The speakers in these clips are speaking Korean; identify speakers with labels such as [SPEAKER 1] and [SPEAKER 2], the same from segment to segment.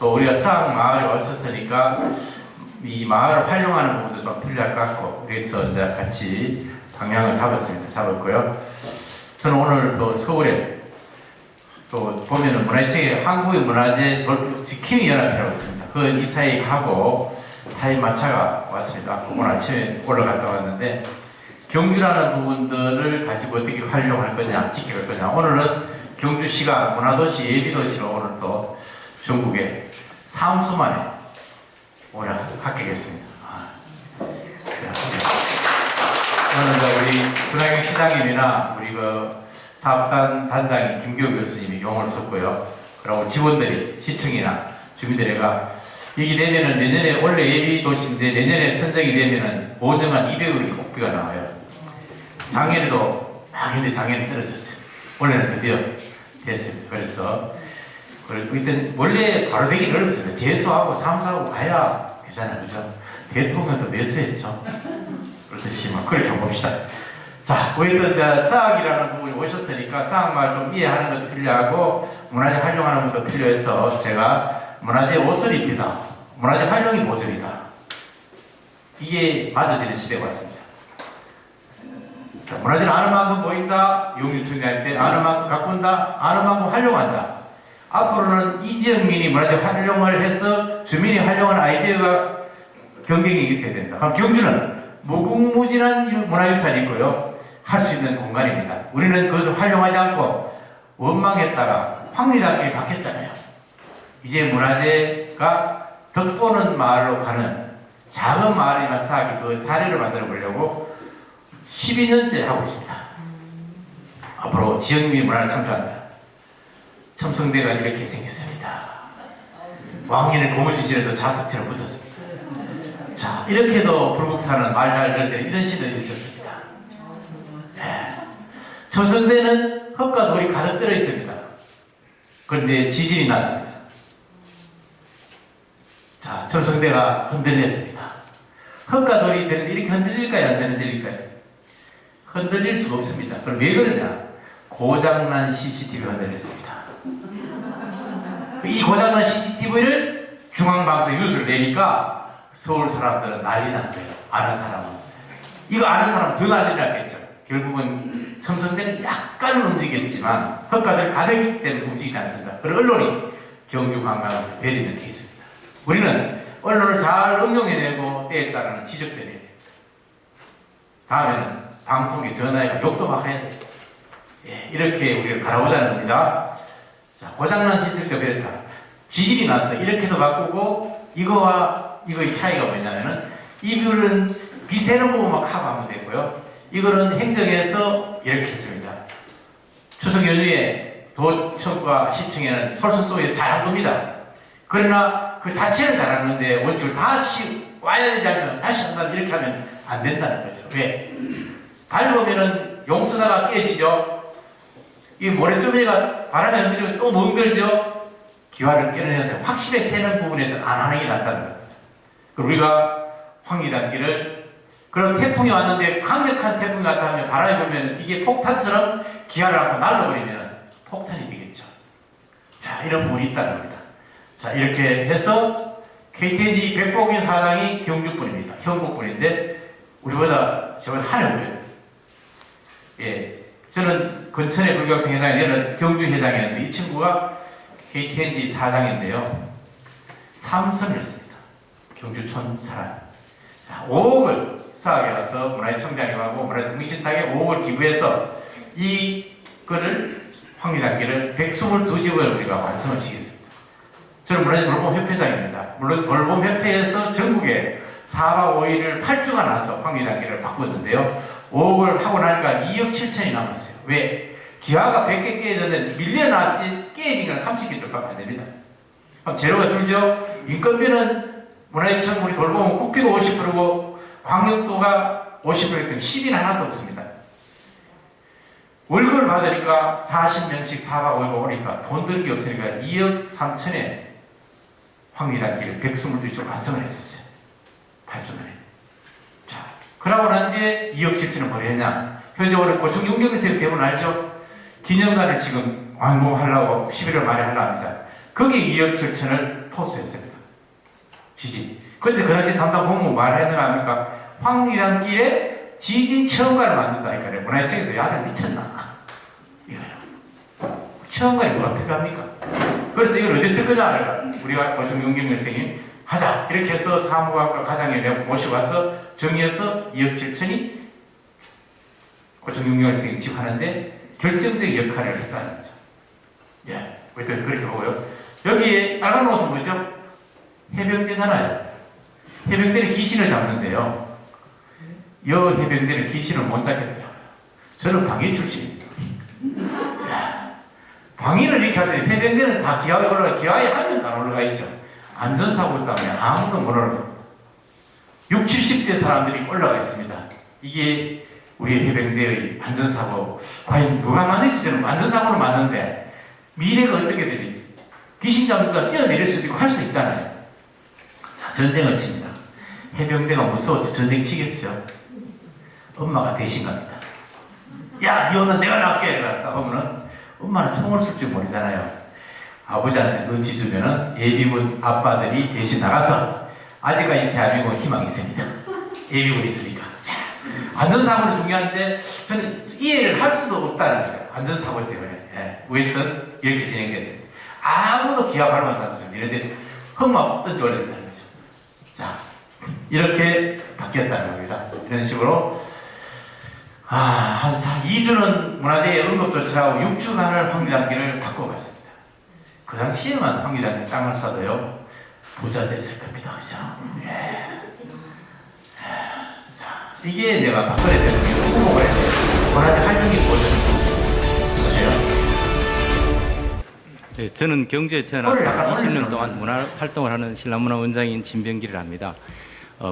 [SPEAKER 1] 또 우리가 서학 마을에 왔었으니까 이 마을을 활용하는 부분도 좀 필요할 것 같고, 그래서 이제 같이 방향을 잡았고요. 저는 오늘 또 서울에 또 보면은 문화재청에 한국의 문화재 지킴이 연합이라고 있습니다. 그 이사에 가고 타임 마차가 왔습니다. 오늘 아침에 올라갔다 왔는데, 경주라는 부분들을 가지고 어떻게 활용할 거냐, 지켜갈 거냐. 오늘은 경주시가 문화도시 예비도시로 오늘 또 전국에 사무소만에 오늘 합격했습니다. 오늘 우리 분양형 시장님이나 우리 그 사업단 단장인 김교우 교수님이 용어를 썼고요. 그리고 직원들이 시청이나 주민들에가 이게 되면은 내년에 원래 예비도시인데 내년에 선정이 되면은 보증한 200억의 국비가 나와요. 작년에도 근데 작년에 떨어졌어요. 올해는 드디어 됐습니다. 그래서 일단 원래 바로 되기 어렵습니다. 재수하고 사무소하고 가야 되잖아요, 그죠? 대통령도 매수했죠. 그렇듯이 막 그렇게 봅시다. 자, 우리도 서학이라는 부분이 오셨으니까 서학말 좀 이해하는 것도 필요하고 문화재 활용하는 것도 필요해서 제가 문화재 옷을 입히다, 문화재 활용이 모델이다. 이게 맞아지는 시대가 왔습니다. 자, 문화재는 아는 만큼 보인다. 용유충리할 때 아는 만큼 가꾼다. 아는 만큼 활용한다. 앞으로는 이지역민이 문화재 활용을 해서 주민이 활용하는 아이디어가 경쟁이 있어야 된다. 그럼 경주는 무궁무진한 문화유산이 있고요. 할 수 있는 공간입니다. 우리는 그것을 활용하지 않고 원망했다가 황리단길을 바뀌었잖아요. 이제 문화재가 덕보는 마을로 가는 작은 마을이나 사기 그 사례를 만들어 보려고 12년째 하고 있습니다. 앞으로 지역민 문화를 창조한다. 첨성대가 이렇게 생겼습니다. 왕인의 고무신실에도 자석처럼 붙었습니다. 자, 이렇게도 불국사는 말 잘 듣는 이런 시대도 있었습니다. 네. 첨성대는 흙과 돌이 가득 들어 있습니다. 그런데 지진이 났습니다. 자, 첨성대가 흔들렸습니다. 흙과 돌이 되는데 이렇게 흔들릴까요? 안 흔들릴까요? 흔들릴 수가 없습니다. 그럼 왜 그러냐? 고장난 CCTV가 흔들렸습니다. 이 고장난 CCTV를 중앙방송에 뉴스를 내니까 서울 사람들은 난리 난 거예요. 아는 사람은. 이거 아는 사람은 더 난리 났겠죠. 결국은 첨성대는 약간 움직였지만 흙가들 가득 때문에 움직이지 않습니다. 그리고 언론이 경주관광을 배려는 게 있습니다. 우리는 언론을 잘 응용해내고 때에 따르는 지적도 해야 됩니다. 다음에는 방송에 전화해서 욕도 막 해야 돼요. 예, 이렇게 우리를 바라보자는 겁니다. 자, 고장난 시스템 그랬다. 지진이 났어. 이렇게도 바꾸고 이거와 이거의 차이가 뭐냐면은 이거는 비세는 부분만 커버하면 되고요. 이거는 행정에서 이렇게 했습니다. 추석 연휴에 도청과 시청에는 솔선수범이 잘한 겁니다. 그러나 그 자체는 잘하는데 원칙을 다시 와야 되지 않으면 다시 한번 이렇게 하면 안 된다는 거죠. 왜? 밟으면은 용수다가 깨지죠. 이 모래주머니가 바람에 흔들리면 또 멍들죠. 기와를 깨내서 확실히 새는 부분에서 안 하는 게 낫다는 겁니다. 그리고 우리가 황리단길을 그런 태풍이 왔는데 강력한 태풍이 왔다 하면 바람이 불면 이게 폭탄처럼 기아를 안고 날라버리면 폭탄이 되겠죠. 자, 이런 부분이 있다는 겁니다. 자, 이렇게 해서 KTNG 백복인 사장이 경주분입니다. 형국분인데 우리보다 저보다 한 해 오래요. 예, 저는 근천의 불교학생 회장이 되는 경주 회장이었는데 이 친구가 KTNG 사장인데요. 삼선이었습니다. 경주촌 사람. 5억을 쌓아게 가서 문화청장님하고 문화정신탁에 5억을 기부해서 이거를 황리단길을 122집을 우리가 완성을 시켰습니다. 저는 문화재돌봄협회장입니다. 물론 돌봄협회에서 전국에 4박 5일을 8주가 나서 황리단길을 바꿨는데요. 5억을 하고 나니까 2억 7천이 남았어요. 왜? 기와가 100개 깨졌는데 밀려났지 깨진 건 30개밖에 안 됩니다. 그럼 재료가 줄죠? 인건비는 문화재청 우리 돌봄은 국비가 50%고 광역도가 50%이기 때문에 10인 하나도 없습니다. 월급을 받으니까 40명씩 4박 5일 오니까 돈 드는 게 없으니까 2억 3천에 황리단길을 122쪽 완성을 했었어요. 8주 만에. 자, 그러고 난 뒤에 2억 7천을 뭘 했냐? 현재적으로 고청 용경세력 대부분 알죠? 기념관을 지금 완공하려고 11월 말에 하려 합니다. 거기에 2억 7천을 토스했습니다. 지진. 그런데 그 당시 담당 공무원 말했느라 합니까? 황리단길에 지진 체험관을 만든다니까요. 문화유치에서 야들 미쳤나? 이거요. 체험관이 뭐가 필요합니까? 그래서 이걸 어디 쓸 거냐? 우리가 고충용경 선생님 하자. 이렇게 해서 사무관과 가장위원회 모시고 와서 정의해서 2억 7천이 고충용경 선생님 집하는데 결정적인 역할을 했다는 거죠. 예. 일단 그렇게 보고요. 여기에 빨간 옷은 뭐죠? 해병대잖아요. 해병대는 귀신을 잡는데요. 여 해병대는 귀신을 못 잡겠더라고요. 저는 방위 출신입니다. 방위를 이렇게 하세요. 해병대는 다 기하에 올라가, 기하에 한 명도 안 올라가 있죠. 안전사고 때문에 아무도 못 올라갑니다. 60, 70대 사람들이 올라가 있습니다. 이게 우리 해병대의 안전사고, 과연 누가 만든지 저는 안전사고를 만드는데 미래가 어떻게 되지? 귀신 잡는다 뛰어내릴 수도 있고 할 수 있잖아요. 자, 전쟁을 칩니다. 해병대가 무서워서 전쟁 치겠어요? 엄마가 대신 갑니다. 야, 니 오늘 내가 나갈게. 그러다 보면은 엄마는 총을 쏠 줄 모르잖아요. 아버지한테 눈치 주면은 예비군 아빠들이 대신 나가서 아직까지 대한민국은 희망이 있습니다. 예비군이 있으니까. 안전사고는 중요한데 저는 이해를 할 수도 없다는 거예요. 안전사고 때문에. 예. 왜든 이렇게 진행됐습니다. 아무도 기합 발만 쌌습니다. 이런데 흠막 던져야 된다는 거죠. 자, 이렇게 바뀌었다는 겁니다. 이런 식으로 한 2주는 문화재의 응급조치하고 6주간을 황리단길을 바꿔갔습니다. 그 당시에만 황리단길 땅을 사도요 부자 됐을 겁니다. 그죠? 예. 자, 이게 내가 박근혜 대통령 후보가 했어요. 문화재 활용이 보여줬습니다. 보세요.
[SPEAKER 2] 네, 저는 경주에 태어나서 20년 동안 문화활동을 하는 신라문화원장인 진병기를 합니다.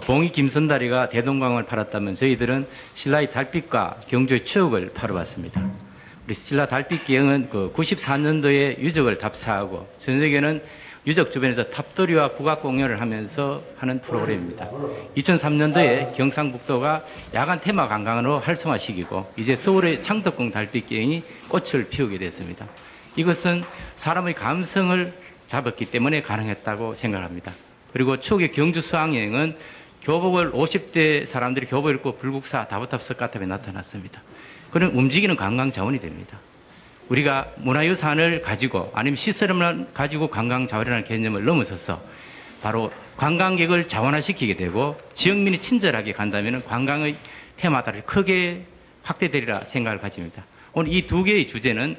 [SPEAKER 2] 봉이 김선다리가 대동강을 팔았다면 저희들은 신라의 달빛과 경주의 추억을 팔아왔습니다. 우리 신라 달빛기행은 94년도에 유적을 답사하고 저녁에는 유적 주변에서 탑돌이와 국악공연을 하면서 하는 프로그램입니다. 2003년도에 경상북도가 야간 테마 관광으로 활성화시키고 이제 서울의 창덕궁 달빛기행이 꽃을 피우게 됐습니다. 이것은 사람의 감성을 잡았기 때문에 가능했다고 생각합니다. 그리고 추억의 경주 수학여행은 교복을 50대 사람들이 교복을 입고 불국사 다보탑석 같음에 나타났습니다. 그런 움직이는 관광 자원이 됩니다. 우리가 문화유산을 가지고 아니면 시설을 가지고 관광 자원이라는 개념을 넘어서서 바로 관광객을 자원화시키게 되고 지역민이 친절하게 간다면 관광의 테마다를 크게 확대되리라 생각을 가집니다. 오늘 이 두 개의 주제는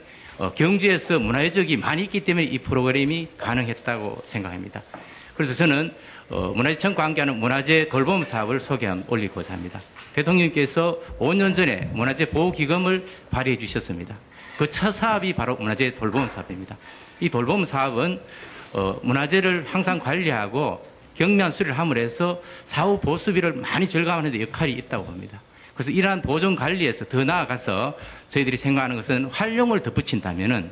[SPEAKER 2] 경주에서 문화유적이 많이 있기 때문에 이 프로그램이 가능했다고 생각합니다. 그래서 저는 문화재청과 함께하는 문화재 돌봄 사업을 올리고자 합니다. 대통령께서 5년 전에 문화재 보호기금을 발의해 주셨습니다. 그 첫 사업이 바로 문화재 돌봄 사업입니다. 이 돌봄 사업은 문화재를 항상 관리하고 경미한 수리를 함으로 해서 사후 보수비를 많이 절감하는 데 역할이 있다고 봅니다. 그래서 이러한 보존 관리에서 더 나아가서 저희들이 생각하는 것은 활용을 덧붙인다면은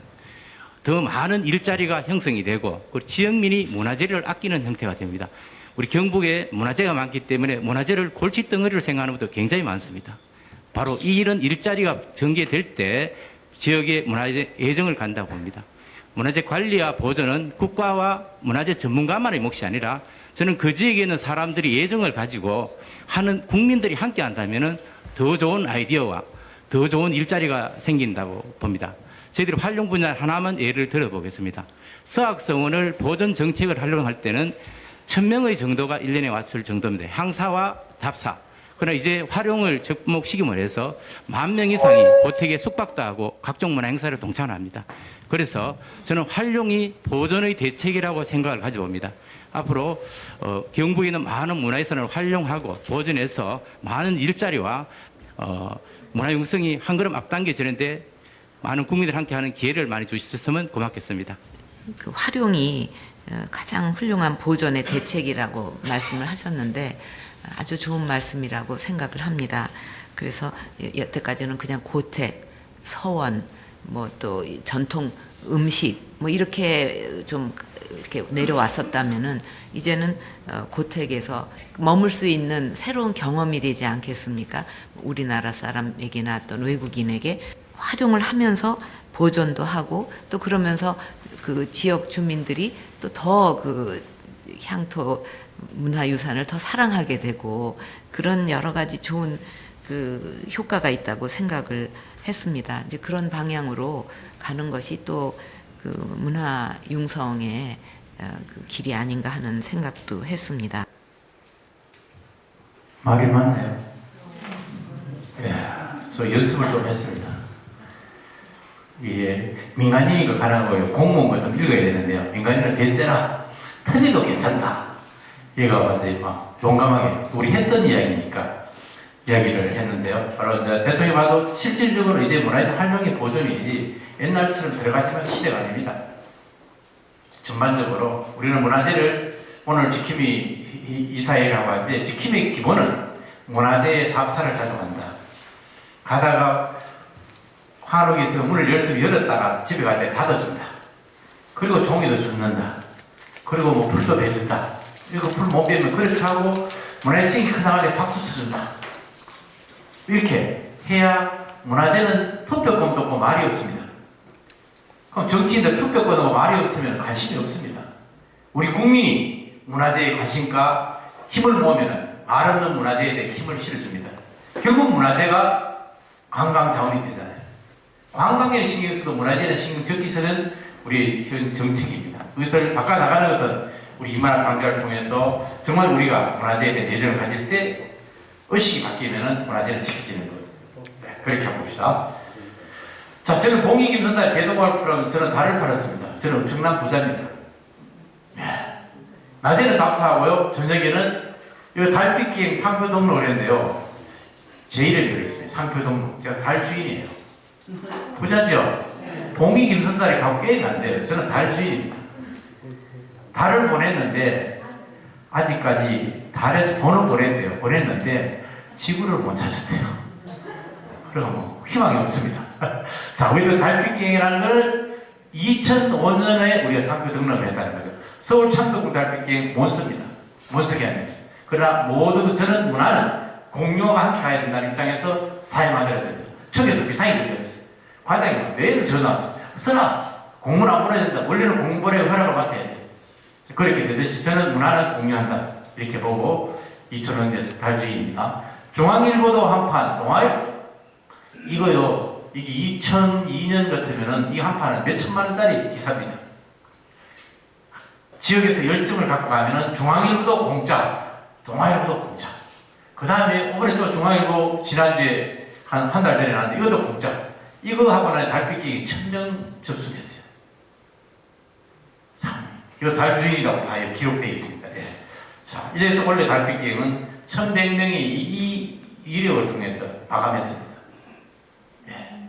[SPEAKER 2] 더 많은 일자리가 형성이 되고 그리고 지역민이 문화재를 아끼는 형태가 됩니다. 우리 경북에 문화재가 많기 때문에 문화재를 골칫덩어리로 생각하는 분도 굉장히 많습니다. 바로 이런 일자리가 전개될 때 지역의 문화재 애정을 간다고 봅니다. 문화재 관리와 보존은 국가와 문화재 전문가만의 몫이 아니라 저는 그 지역에 있는 사람들이 애정을 가지고 하는 국민들이 함께 한다면 더 좋은 아이디어와 더 좋은 일자리가 생긴다고 봅니다. 저희들이 활용 분야 하나만 예를 들어보겠습니다. 서학서원을 보존 정책을 활용할 때는 1000명의 정도가 1년에 왔을 정도입니다. 향사와 답사. 그러나 이제 활용을 접목시킴으로 해서 10,000명 이상이 고택에 숙박도 하고 각종 문화 행사를 동참합니다. 그래서 저는 활용이 보존의 대책이라고 생각을 가져봅니다. 앞으로 경북에 있는 많은 문화유산을 활용하고 보존해서 많은 일자리와 문화 융성이 한 걸음 앞당겨지는데 많은 국민들 함께하는 기회를 많이 주셨으면 고맙겠습니다.
[SPEAKER 3] 그 활용이 가장 훌륭한 보존의 대책이라고 말씀을 하셨는데 아주 좋은 말씀이라고 생각을 합니다. 그래서 여태까지는 그냥 고택, 서원, 뭐 또 전통 음식 뭐 이렇게 좀 이렇게 내려왔었다면은 이제는 고택에서 머물 수 있는 새로운 경험이 되지 않겠습니까? 우리나라 사람에게나 어떤 외국인에게 활용을 하면서 보존도 하고 또 그러면서 그 지역 주민들이 또 더 그 향토 문화유산을 더 사랑하게 되고 그런 여러 가지 좋은 그 효과가 있다고 생각을 했습니다. 이제 그런 방향으로 가는 것이 또 그 문화 융성의 그 길이 아닌가 하는 생각도 했습니다.
[SPEAKER 1] 말이 많네요. 예, 저 연습을 좀 했습니다. 이게 민간인이가 가는 거예요. 공무원 좀 읽어야 되는데요. 민간인은 괜찮아. 틀리도 괜찮다. 얘가 완전히 막 용감하게 우리 했던 이야기니까 이야기를 했는데요. 바로 이제 대통령이 봐도 실질적으로 이제 문화에서 활용의 보존이지 옛날처럼 들어가지만 시대가 아닙니다. 전반적으로 우리는 문화재를 오늘 지킴이 이사회라고 하는데 지킴이의 기본은 문화재의 답사를 자주 한다. 가다가 한옥에 있어 문을 열심히 열었다가 집에 갈 때 닫아준다. 그리고 종이도 줍는다. 그리고 뭐 불도 배준다. 이거 불 못 배우면 그렇게 하고 문화재층이 크나갈 때 박수 쳐준다. 이렇게 해야 문화재는 투표권도 없고 말이 없습니다. 그럼 정치인들 투표권 없고 말이 없으면 관심이 없습니다. 우리 국민이 문화재에 관심과 힘을 모으면 말 없는 문화재에 대해 힘을 실어줍니다. 결국 문화재가 관광 자원이 되잖아요. 관광에 신경 쓰고 문화재에 신경 적기서는 우리 현 정책입니다. 그것을 바꿔 나가는 것은 우리 이만한 관계를 통해서 정말 우리가 문화재에 대한 애정을 가질 때 의식이 바뀌면 문화재는 지켜지는 거예요. 네, 그렇게 한번 봅시다. 자, 저는 봉이 김선달 대동val 프로그램 저는 달을 팔았습니다. 저는 엄청난 부자입니다. 네. 낮에는 답사하고요. 저녁에는 이 달빛기행 상표 등록을 했는데요. 제 이름이 들어있습니다. 상표 등록. 제가 달 주인이에요. 부자죠? 봉이 김선달이 가고 게임이 안 돼요. 저는 달 주인입니다. 달을 보냈는데 아직까지 달에서 돈을 보냈는데 지구를 못 찾았대요. 그럼 뭐 희망이 없습니다. 자, 우리가 달빛기행이라는 걸 2005년에 우리가 상표 등록을 했다는 거죠. 서울 창덕구 달빛기행 못 씁니다. 못 쓰게 합니다. 그러나 모든 것은 문화는 공유와 함께 가야 된다는 입장에서 사용하기로 했습니다. 청에서 비상이 걸렸어요. 과장이 매일 전화 왔어요. 쓰나 공문 안 보내야 된다. 원래는 공문보내 허락을 받아야 돼. 그렇게 되듯이 저는 문화를 공유한다. 이렇게 보고 2000년대에서 달주의입니다. 중앙일보도 한판 동아일 이거요. 이게 2002년 같으면은 이 한 판은 몇 천만 원짜리 기사입니다. 지역에서 열정을 갖고 가면은 중앙일보도 공짜, 동아일보도 공짜. 그 다음에 이번에 또 중앙일보 지난주에 한 달 전에 나왔는데 이것도 공짜. 이거 하고는 달빛기 1000명 접수됐어요. 이거 달주인이라고 다 기록되어 있습니다. 네. 자, 이래서 원래 달빛기행은 1100명이 이 이력을 통해서 마감했습니다. 네.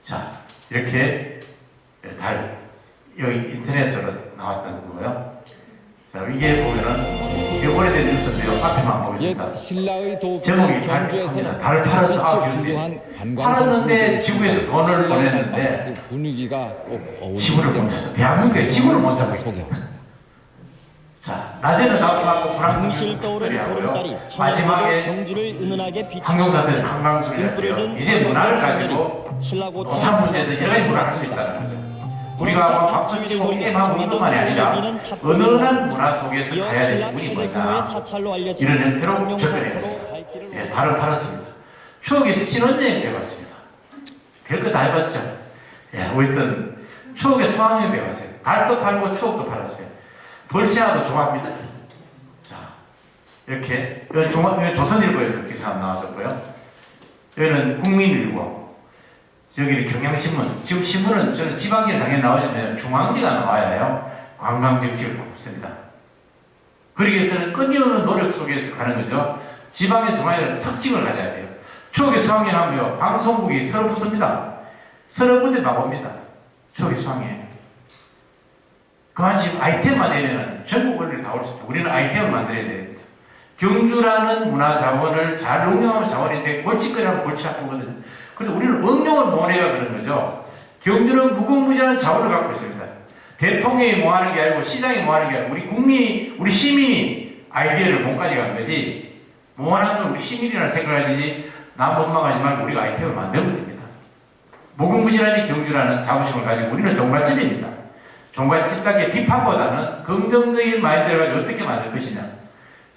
[SPEAKER 1] 자, 이렇게 여기 인터넷으로 나왔던 거고요. 자, 이게 보면은 이게 오래된 뉴스인데요. 앞에만 보겠습니다. 제목이 달 팝니다. 달 팔아서 기우세요. 팔았는데 지구에서 돈을 보냈는데 지구를 못 찾았어. 대한민국에 지구를 못 찾았어요. 자, 낮에는 낙서하고 프랑스 특별히하고요. 마지막에 항공사들 한강술이었고요. 이제 문화를 가지고 노사 문제들 여러 가지 문화를 할 수 있다는 거죠. 우리가 박수 치고 게임하고 이것만이 아니라 은은한 문화 속에서 가야 될 부분이 뭐냐 이런 형태로 접근해봤어요. 예, 달을 팔았습니다. 추억의 신혼여행 되어봤습니다. 별거 다 해봤죠. 예, 어쨌든 추억의 수학여행 되어봤어요. 달도 팔고 추억도 팔았어요. 벌시아도 좋아합니다. 자, 이렇게 여기 조선일보에서 기사 나와줬고요. 여기는 국민일보. 여기는 경향신문. 지금 신문은 저는 지방에 당연히 나오지만 중앙지가 나와야 해요. 관광정책을 하고 있습니다. 그러기 위해서는 끊임없는 노력 속에서 가는 거죠. 지방의 중앙에는 특징을 가져야 돼요. 추억의 수학여행 하면 방송국이 서로 붙습니다. 서로 군데 나옵니다. 추억의 수학여행. 그만큼 아이템만 되면 전국 원리를 다 올 수 있다. 우리는 아이템을 만들어야 됩니다. 경주라는 문화 자원을 잘 응용하는 자원인데 골칫거리라면 골치 아프거든요. 그런데 우리는 응용을 못해야 그런 거죠. 경주는 무궁무진한 자원을 갖고 있습니다. 대통령이 뭐 하는 게 아니고 시장이 뭐 하는 게 아니고 우리 국민이, 우리 시민이 아이디어를 몸까지 간 거지. 뭐 하는 건 우리 시민이라는 생각하지 남 원망하지 말고 우리가 아이템을 만들면 됩니다. 무궁무진한 경주라는 자부심을 가지고 우리는 종갓집입니다. 정말 집단계 비판보다는 긍정적인 마인드를 가지고 어떻게 만들 것이냐,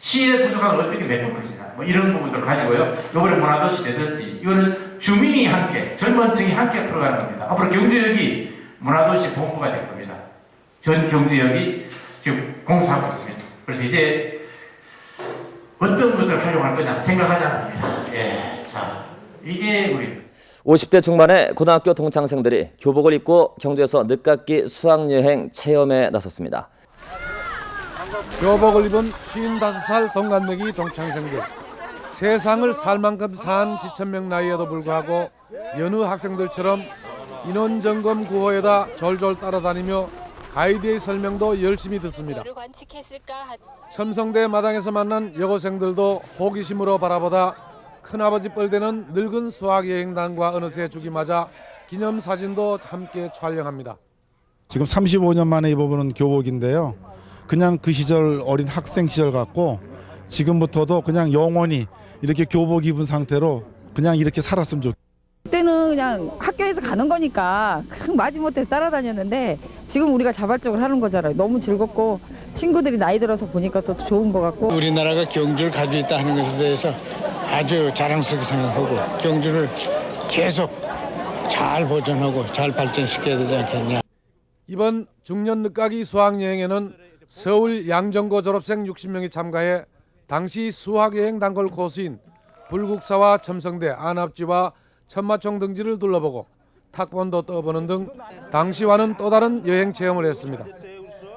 [SPEAKER 1] 시의 부족함을 어떻게 메꿀 것이냐, 뭐 이런 부분들을 가지고요. 이번에 문화도시 되든지 이거는 주민이 함께, 젊은 층이 함께 풀어가는 겁니다. 앞으로 경주역이 문화도시 본부가 될 겁니다. 전 경주역이 지금 공사하고 있습니다. 그래서 이제 어떤 것을 활용할 거냐 생각하자 합니다. 예, 자, 이게 우리
[SPEAKER 4] 50대 중반의 고등학교 동창생들이 교복을 입고 경주에서 늦깎이 수학여행 체험에 나섰습니다.
[SPEAKER 5] 교복을 입은 55살 동갑내기 동창생들. 세상을 살 만큼 산 지천명 나이에도 불구하고 여느 학생들처럼 인원점검 구호에다 졸졸 따라다니며 가이드의 설명도 열심히 듣습니다. 첨성대 마당에서 만난 여고생들도 호기심으로 바라보다 큰아버지 뻘되는 늙은 수학여행단과 어느새 죽이 맞아 기념사진도 함께 촬영합니다.
[SPEAKER 6] 지금 35년 만에 입어보는 교복인데요. 그냥 그 시절 어린 학생 시절 같고 지금부터도 그냥 영원히 이렇게 교복 입은 상태로 그냥 이렇게 살았으면 좋겠어요.
[SPEAKER 7] 그때는 그냥 학교에서 가는 거니까 마지못해 따라다녔는데 지금 우리가 자발적으로 하는 거잖아요. 너무 즐겁고 친구들이 나이 들어서 보니까 또 좋은 것 같고.
[SPEAKER 8] 우리나라가 경주를 가지고 있다 하는 것에 대해서 아주 자랑스럽게 생각하고 경주를 계속 잘 보존하고 잘 발전시켜야 되지 않겠냐.
[SPEAKER 5] 이번 중년 늦가기 수학여행에는 서울 양정고 졸업생 60명이 참가해 당시 수학여행 단골 코스인 불국사와 첨성대, 안압지와 천마총 등지를 둘러보고 탁본도 떠보는 등 당시와는 또 다른 여행 체험을 했습니다.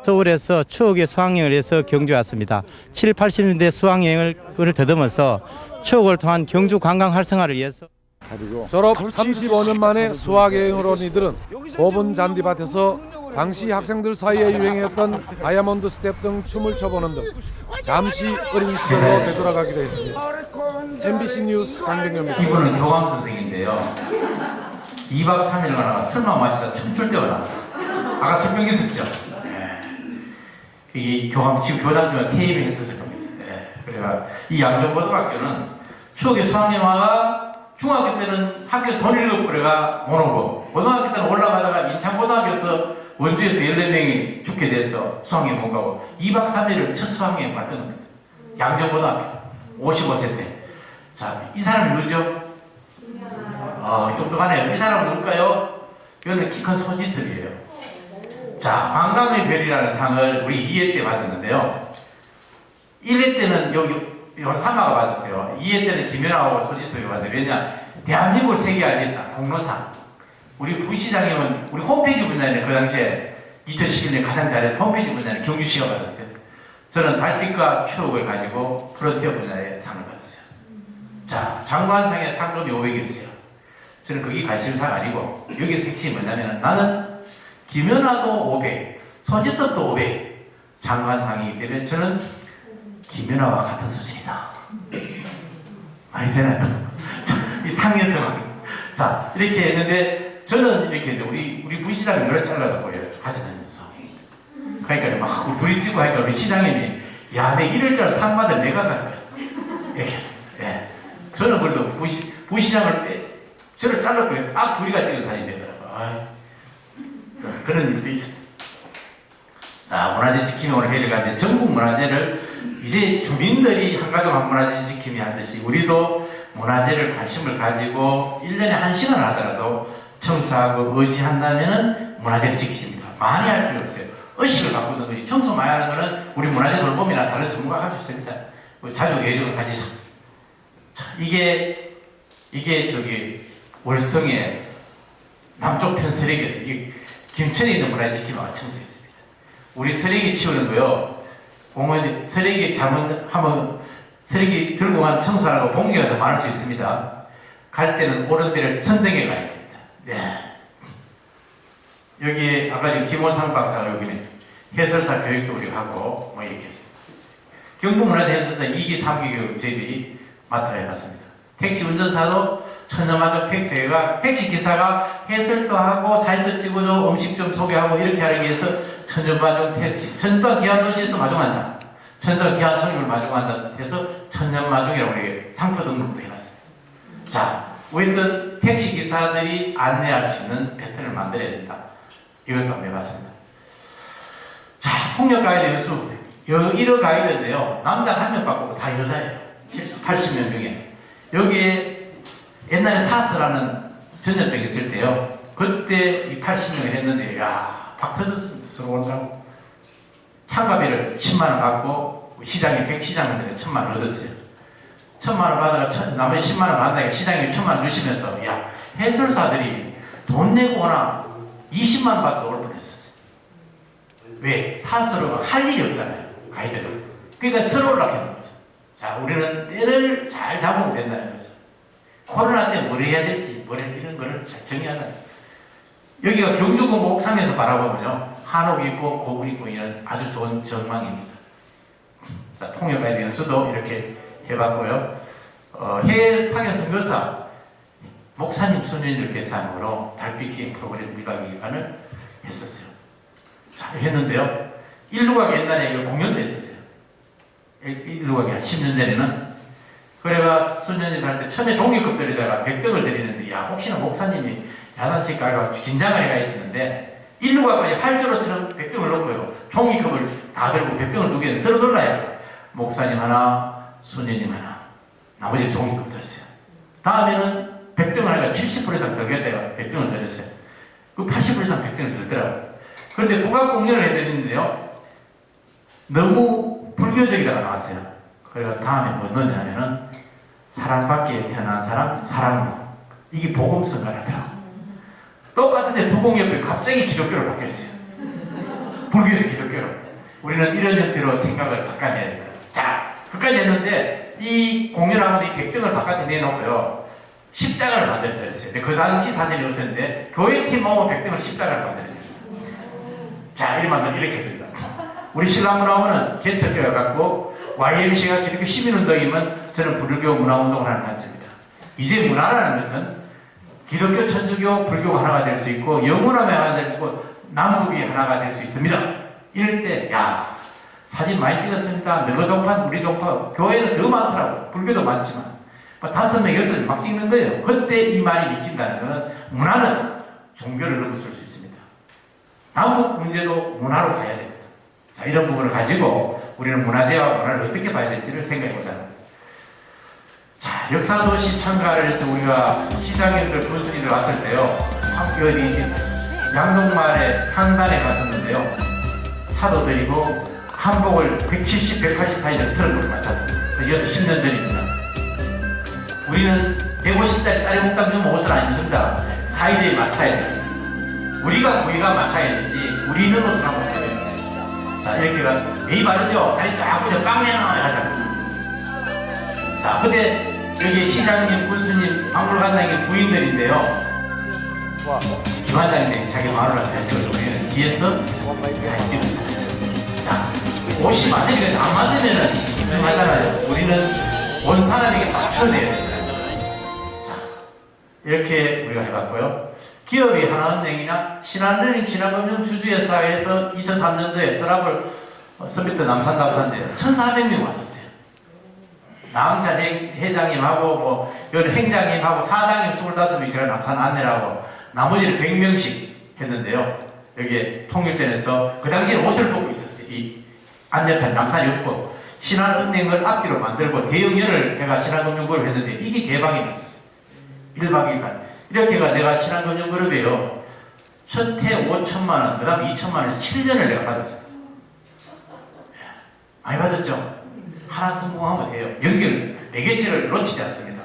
[SPEAKER 2] 서울에서 추억의 수학여행을 해서 경주에 왔습니다. 7, 80년대 수학여행을 더듬어서 추억을 통한 경주 관광 활성화를 위해서
[SPEAKER 5] 졸업 35년 만에 수학여행을 온 이들은 좁은 잔디밭에서 당시 학생들 사이에 유행했던 다이아몬드 스텝 등 춤을 춰보는 등 잠시 어린 시절로 되돌아가기도 했습니다. MBC 뉴스 강정규입니다.
[SPEAKER 1] 이분은 교감 선생인데요. 2박 3일간 아마 술만 마시다 춤출 때가 나왔어. 아까 설명 있었죠? 네. 이 교감, 지금 교장선생님 퇴임을 했었을 겁니다. 네. 그래가 이 양정고등학교는 추억의 수학여행화가 중학교 때는 학교 돈 읽어버려가 못 오고 고등학교 때는 올라가다가 인천고등학교에서 원주에서 14명이 죽게 돼서 수학여행 못 가고 2박 3일을 첫 수학여행 갔던 겁니다. 양정고등학교 55세 때. 자, 이 사람이 누구죠? 똑똑하네요. 이 사람은 누굴까요? 이거는 키 큰 소지섭이에요. 자, 관광의 별이라는 상을 우리 2회 때 받았는데요. 1회 때는 여기 사마가 받았어요. 2회 때는 김연아하고 소지섭이 받았어요. 왜냐? 대한민국을 세계에 알렸다. 공로상. 우리 부시장님은 우리 홈페이지 분야에 그 당시에 2011년 가장 잘해서 홈페이지 분야에 경주시가 받았어요. 저는 달빛과 추억을 가지고 프론티어 분야에 상을 받았어요. 자, 장관상의 상금이 500이었어요. 저는 그게 관심사가 아니고 여기서 핵심이 뭐냐면 나는 김연아도 500, 소지섭도 500 장관상이기 때문에 저는 김연아와 같은 수준이다. 많이 되나요? 이 상에서만. 자, 이렇게 했는데 저는 이렇게 했는데 우리 부시장이 노래 잘라갖고 가져다니면서 그러니까 막 우리 둘이 찍고 하니까 우리 시장님이 야, 내 이럴 줄 알고 상 받을 내가 갈 거야. 이렇게 했습니다. 예. 저는 그래도 부시장을 저를 잘랐고요. 딱 둘이가 찍은 사진이 되더라고요. 그런 일도 있습니다. 자, 문화재 지킴이 오늘 회의를 가는데 전국 문화재를 이제 주민들이 한 가족 한 문화재 지킴이 하듯이 우리도 문화재를 관심을 가지고 1년에 1시간을 하더라도 청소하고 의지한다면은 문화재를 지키십니다. 많이 할 필요 없어요. 의식을 바꾸는 거지. 청소 많이 하는 거는 우리 문화재 돌봄이나 다른 전문가가 할 수 있습니다. 자주 예정을 가지죠. 자, 이게 저기 월성의 남쪽 편 서리에서 김천에 있는 문화재 지킴이가 청소했습니다. 우리 쓰레기 치우는 거요. 공원에 쓰레기 잘못하면 쓰레기 들고 간 청소하고 봉지가 더 많을 수 있습니다. 갈 때는 옳은 데를 선정해 가야 됩니다. 네. 여기 아까 지금 김원상 박사가 여기는 해설사 교육도 우리가 하고 뭐 이렇게 했습니다. 경북문화재 해설사 2기, 3기 교육 저희들이 맡아 해봤습니다. 택시 운전사도 천연마족 택시가 택시기사가 해설도 하고 사진도 찍어줘 음식 좀 소개하고 이렇게 하기 위해서 천연마족 택시 천도와 기안도시에서 마중한다. 천도와 기안 손님을 마중한다 해서 천연마족이라고 우리 상표 등록도 해놨습니다. 자, 우리는 택시기사들이 안내할 수 있는 패턴을 만들어야 된다. 이것도 한번 해봤습니다. 자, 통역 가이드 연수 1호 가이드인데요. 남자 1명 받고 다 여자예요. 80명 중에. 여기에 옛날에 사스라는 전염병 있을 때요. 그때 이 80명을 했는데 야, 박 터졌습니다. 서로 온다고. 참가비를 10만 원 받고 시장에 100시장인데 1000만 원 얻었어요. 1000만 원 받아가 나머지 10만 원 받다가 시장에 1000만 원 주시면서 야, 해설사들이 돈 내고 오나 20만 원 받고 올 뻔했었어요. 왜? 사스로 할 일이 없잖아요. 가이드는. 그러니까 서로 연락하는 거죠. 자, 우리는 때를 잘 잡으면 된다는 거죠. 코로나 때 뭘 해야 될지, 이런 거를 잘 정의하자. 여기가 경주고 옥상에서 바라보면요. 한옥이 있고 고분이 있고 이런 아주 좋은 전망입니다. 자, 통역 가이드 연수도 이렇게 해봤고요. 해외 파견 선교사 목사님 수녀님들 대상으로 달빛 게임 프로그램 1박 2일간을 했었어요. 잘 했는데요. 일루각 옛날에 공연도 했었어요. 일루각이 한 10년 전에는. 그래가 수녀님 할 때 처음에 종이컵 드리다가 100등을 드리는데 야, 혹시나 목사님이 야단식 깔고 긴장을 해가 있었는데 일루각까지 활주로처럼 100등을 놓고요. 종이컵을 다 들고 100등을 두 개는 서로 돌라야 목사님 하나, 수녀님 하나, 나머지 종이컵 들었어요. 다음에는 100등을 하니까 70% 이상 더 돼가 100등을 들었어요. 그 80% 이상 100등을 들더라고요. 그런데 국악 공연을 해드리는데요. 너무 불교적이다가 나왔어요. 그래서 다음에 뭐 넣냐면은 사랑받기에 태어난 사람, 사랑으로. 이게 복음서가 하더라고. 똑같은데 두공 옆에 갑자기 기독교로 바뀌었어요. 불교에서 기독교로. 우리는 이런 형태로 생각을 바꿔야 됩니다. 자, 그까지 했는데 이 공연하고 이 100등을 바깥에 내놓고요. 십자가를 만들었다 했어요. 그 당시 사진이 없었는데 교회팀 오면 100등을 십자가를 만들었어요. 자, 이렇게 했습니다. 우리 신랑문화원은 개척교회 갖고 YMC가 기독교 시민운동이면 저는 불교 문화운동을 하는 단체입니다. 이제 문화라는 것은 기독교, 천주교, 불교가 하나가 될 수 있고 영문화가 하나가 될 수 있고 남북이 하나가 될 수 있습니다. 이럴 때 야, 사진 많이 찍었습니다. 너희 종파, 우리 종파, 교회는 더 많더라고. 불교도 많지만 5명, 6명 막 찍는 거예요. 그때 이 말이 믿긴다는 것은 문화는 종교를 넘어설 수 있습니다. 남북 문제도 문화로 가야 됩니다. 자, 이런 부분을 가지고 우리는 문화재와 문화를 어떻게 봐야 될지를 생각해 보자. 자, 역사도시 참가를 해서 우리가 시장님들, 군수님들 왔을 때요. 함께 어디 양동마을의 향단에 갔었는데요. 차도 드리고 한복을 170, 180 사이에 서를 맞췄습니다. 이것도 10년 전입니다. 우리는 150짜리 짜리 목당 주면 옷을 안 입습니다. 사이즈에 맞춰야 됩니다. 우리가 부위가 맞춰야 되지 우리 있는 옷을 하면 안 됩니다. 자, 이렇게가 매일 바르죠? 다리 쫙 보죠? 깡내나 하자. 자, 근데 여기 시장님, 군수님, 박물관장님 부인들인데요. 김관장님 자기 마누라 사진 찍어주고 우리는 뒤에서 사진 찍었어요. 자, 옷이 맞으니까 안 맞으면은 하잖아요. 우리는 온 사람에게 맞춰야 돼요. 자, 이렇게 우리가 해봤고요. 기업이 하나은행이나 신한은행, 신한금융 주주회사에서 2003년도에 서랍을 서비스 남산답산대요. 1,400명 왔었어요. 나항찬 회장님하고 뭐 행장님하고 사장님 25명이 제가 남산 안내라고 나머지는 100명씩 했는데요. 여기에 통일전에서 그 당시에 옷을 벗고 있었어요. 이 안내판 남산이 없고 신한은행을 앞뒤로 만들고 대형연을 해가 신한금융그룹을 했는데 이게 대박이 났었어요. 1박 2일간. 이렇게가 내가 신한금융그룹에요. 첫 해 5천만 원, 그 다음 2천만 원, 7년을 내가 받았습니다. 많이 받았죠? 하나 성공하면 돼요. 연결, 매개체를 놓치지 않습니다.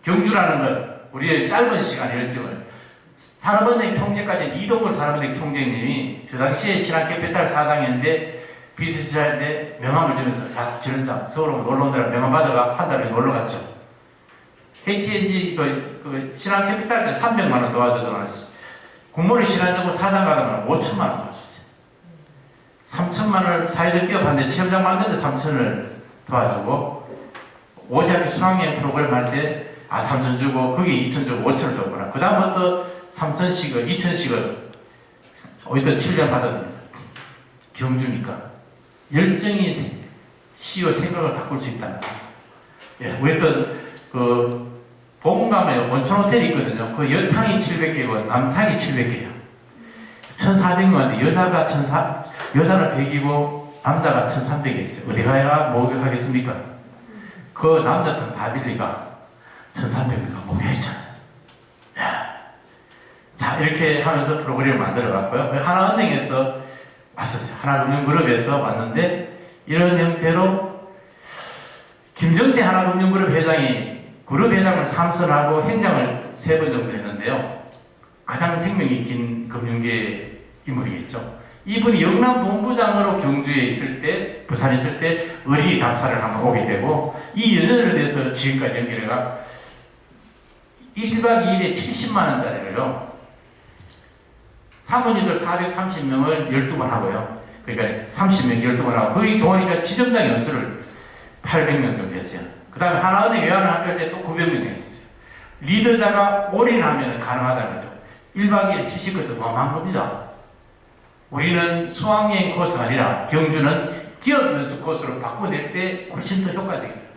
[SPEAKER 1] 경주라는 것, 우리의 짧은 시간 일정을 산업은행 총재까지 이동걸 산업은행 총재님이 그 당시에 신한캐피탈 사장이었는데 비서실장인데 명함을 주면서 야, 지른장 서울로 놀러 온다라 명함 받아가 한 달에 놀러 갔죠. KTNG 그 신한캐피탈 때 300만 원 도와주더만 국물이 신한정부 사장 가다만 5천만 원 도와줬어요. 3천만 원을 사회적 기업한테 체험장 만드는데 3천을 도와주고 오자기 수학여행 프로그램 할 때 3천 주고 거기에 2천 주고 5천을 줬구나. 그 다음부터 3천씩을 2천씩을 오히려 7년 받았습니다. 경주니까 열정이 CEO 생각을 바꿀 수 있다는 거예요. 예, 우리 그 봉감에 온천 호텔이 있거든요. 그 여탕이 700개고 남탕이 700개예요. 1,400명인데 여자가 여자는 100이고 남자가 1300이 있어요. 어디 가야 목욕하겠습니까? 그 남자던 바빌리가 1300이가 목욕했잖아요. 자, 이렇게 하면서 프로그램을 만들어 갔고요. 하나은행에서 왔었어요. 하나금융그룹에서 왔는데 이런 형태로 김정대 하나금융그룹 회장이 그룹 회장을 3선하고 행장을 3번 정도 했는데요. 가장 생명이 긴 금융계 인물이겠죠. 이분이 영남본부장으로 경주에 있을 때, 부산에 있을 때 의리 답사를 한번 오게 되고 이 연연으로 돼서 지금까지 연결해가 1박 2일에 70만 원짜리를요. 사모님들 430명을 12번 하고요. 그러니까 30명 12번 하고 거기 동아리가 지점장 연수를 800명 정도 했어요. 그 다음에 하나은행 외환을 학교할 때 또 900명 했었어요. 리더자가 올인하면 가능하다는 거죠. 1박 2일 70건도 어마어마한 겁니다. 우리는 수학여행 코스가 아니라 경주는 기업 연수 코스로 바꿔낼 때 훨씬 더 효과적입니다.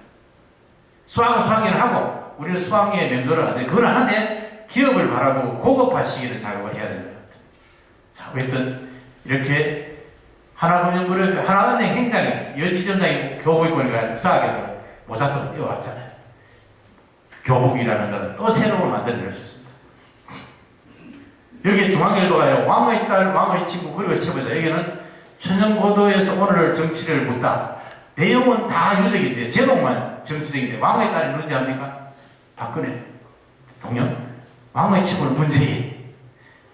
[SPEAKER 1] 수학은 수학여행을 하고 우리는 수학여행 면도를 하는데 그건 하는데 기업을 바라보고 고급화시키는 작업을 해야 됩니다. 자, 어쨌든 이렇게 하나금융그룹 하나은행 행장이 여지점장이 교복 입고 있는 수학에서 모자 쓰고 뛰어왔잖아요. 교복이라는 것은 또 새로운 걸 만들어낼 수 있습니다. 여기 중앙일보가요. 왕의 딸, 왕의 친구 그리고 쳐보자. 여기는 천연고도에서 오늘 정치를 묻다. 내용은 다 유적인데 제목만 정치적인데 왕의 딸이 누군지 압니까? 박근혜 대통령, 왕의 친구는 문재인,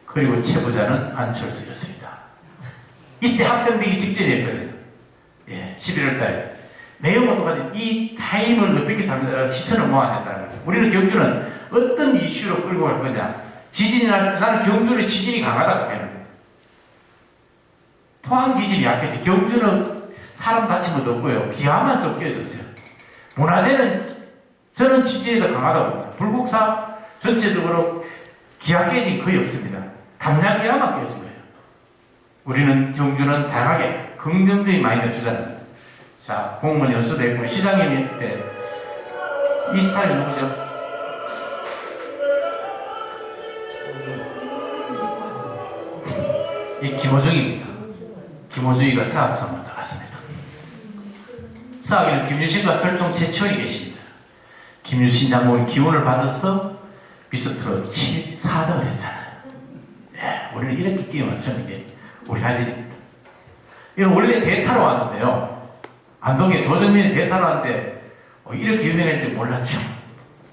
[SPEAKER 1] 그리고 최고자는 안철수였습니다. 이때 합병되기 직전이었거든요. 예, 11월 달에. 내용은 똑같아요. 이 타임을 어떻게 시선을 모아야 된다는 거죠. 우리는 경주는 어떤 이슈로 끌고 갈 거냐. 지진이 날 때 나는 경주는 지진이 강하다고 해요. 포항 지진이 약했지. 경주는 사람 다친 것도 없고요. 기아만 좀 깨졌어요. 문화재는 저는 지진이 더 강하다고 봅니다. 불국사 전체적으로 기아 깨진 거의 없습니다. 담장 기아만 깨진 거예요. 우리는 경주는 다양하게 긍정적인 마인드를 주잖아요. 자, 공무원 연수도 했고 시장님 때 이 사람이 누구죠? 이 김호중입니다. 김호중이가 사학선을 나갔습니다. 사학에는 김유신과 설종 최초에 계십니다. 김유신 장군이 기운을 받아서 미스트로 4등을 했잖아요. 예, 우리는 이렇게 끼워 맞추는 게 우리 할 일입니다. 이건 원래 대타로 왔는데요. 안동에 조정민이 대타로 왔는데 이렇게 유명할 줄 몰랐죠.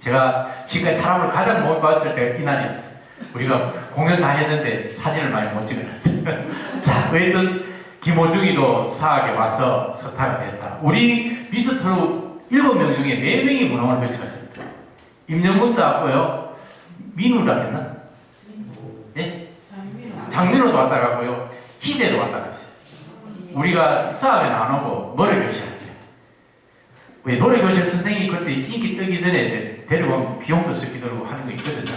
[SPEAKER 1] 제가 지금까지 사람을 가장 못 봤을 때가 이날이었어요. 우리가 공연 다 했는데 사진을 많이 못 찍어놨어요. 자, 어쨌든 김호중이도 사학에 와서 스타가 됐다. 우리 미스트로 7명 중에 4명이 문항을 배치했습니다. 임영문도 왔고요. 민우라 했나? 예? 장민호도 왔다 갔고요. 희재도 왔다 갔어요. 우리가 사학에 안 오고 노래교실 할 때. 왜 노래교실 선생님이 그때 인기 뜨기 전에 데려가면 비용도 적게 들고 하는 거 있거든요.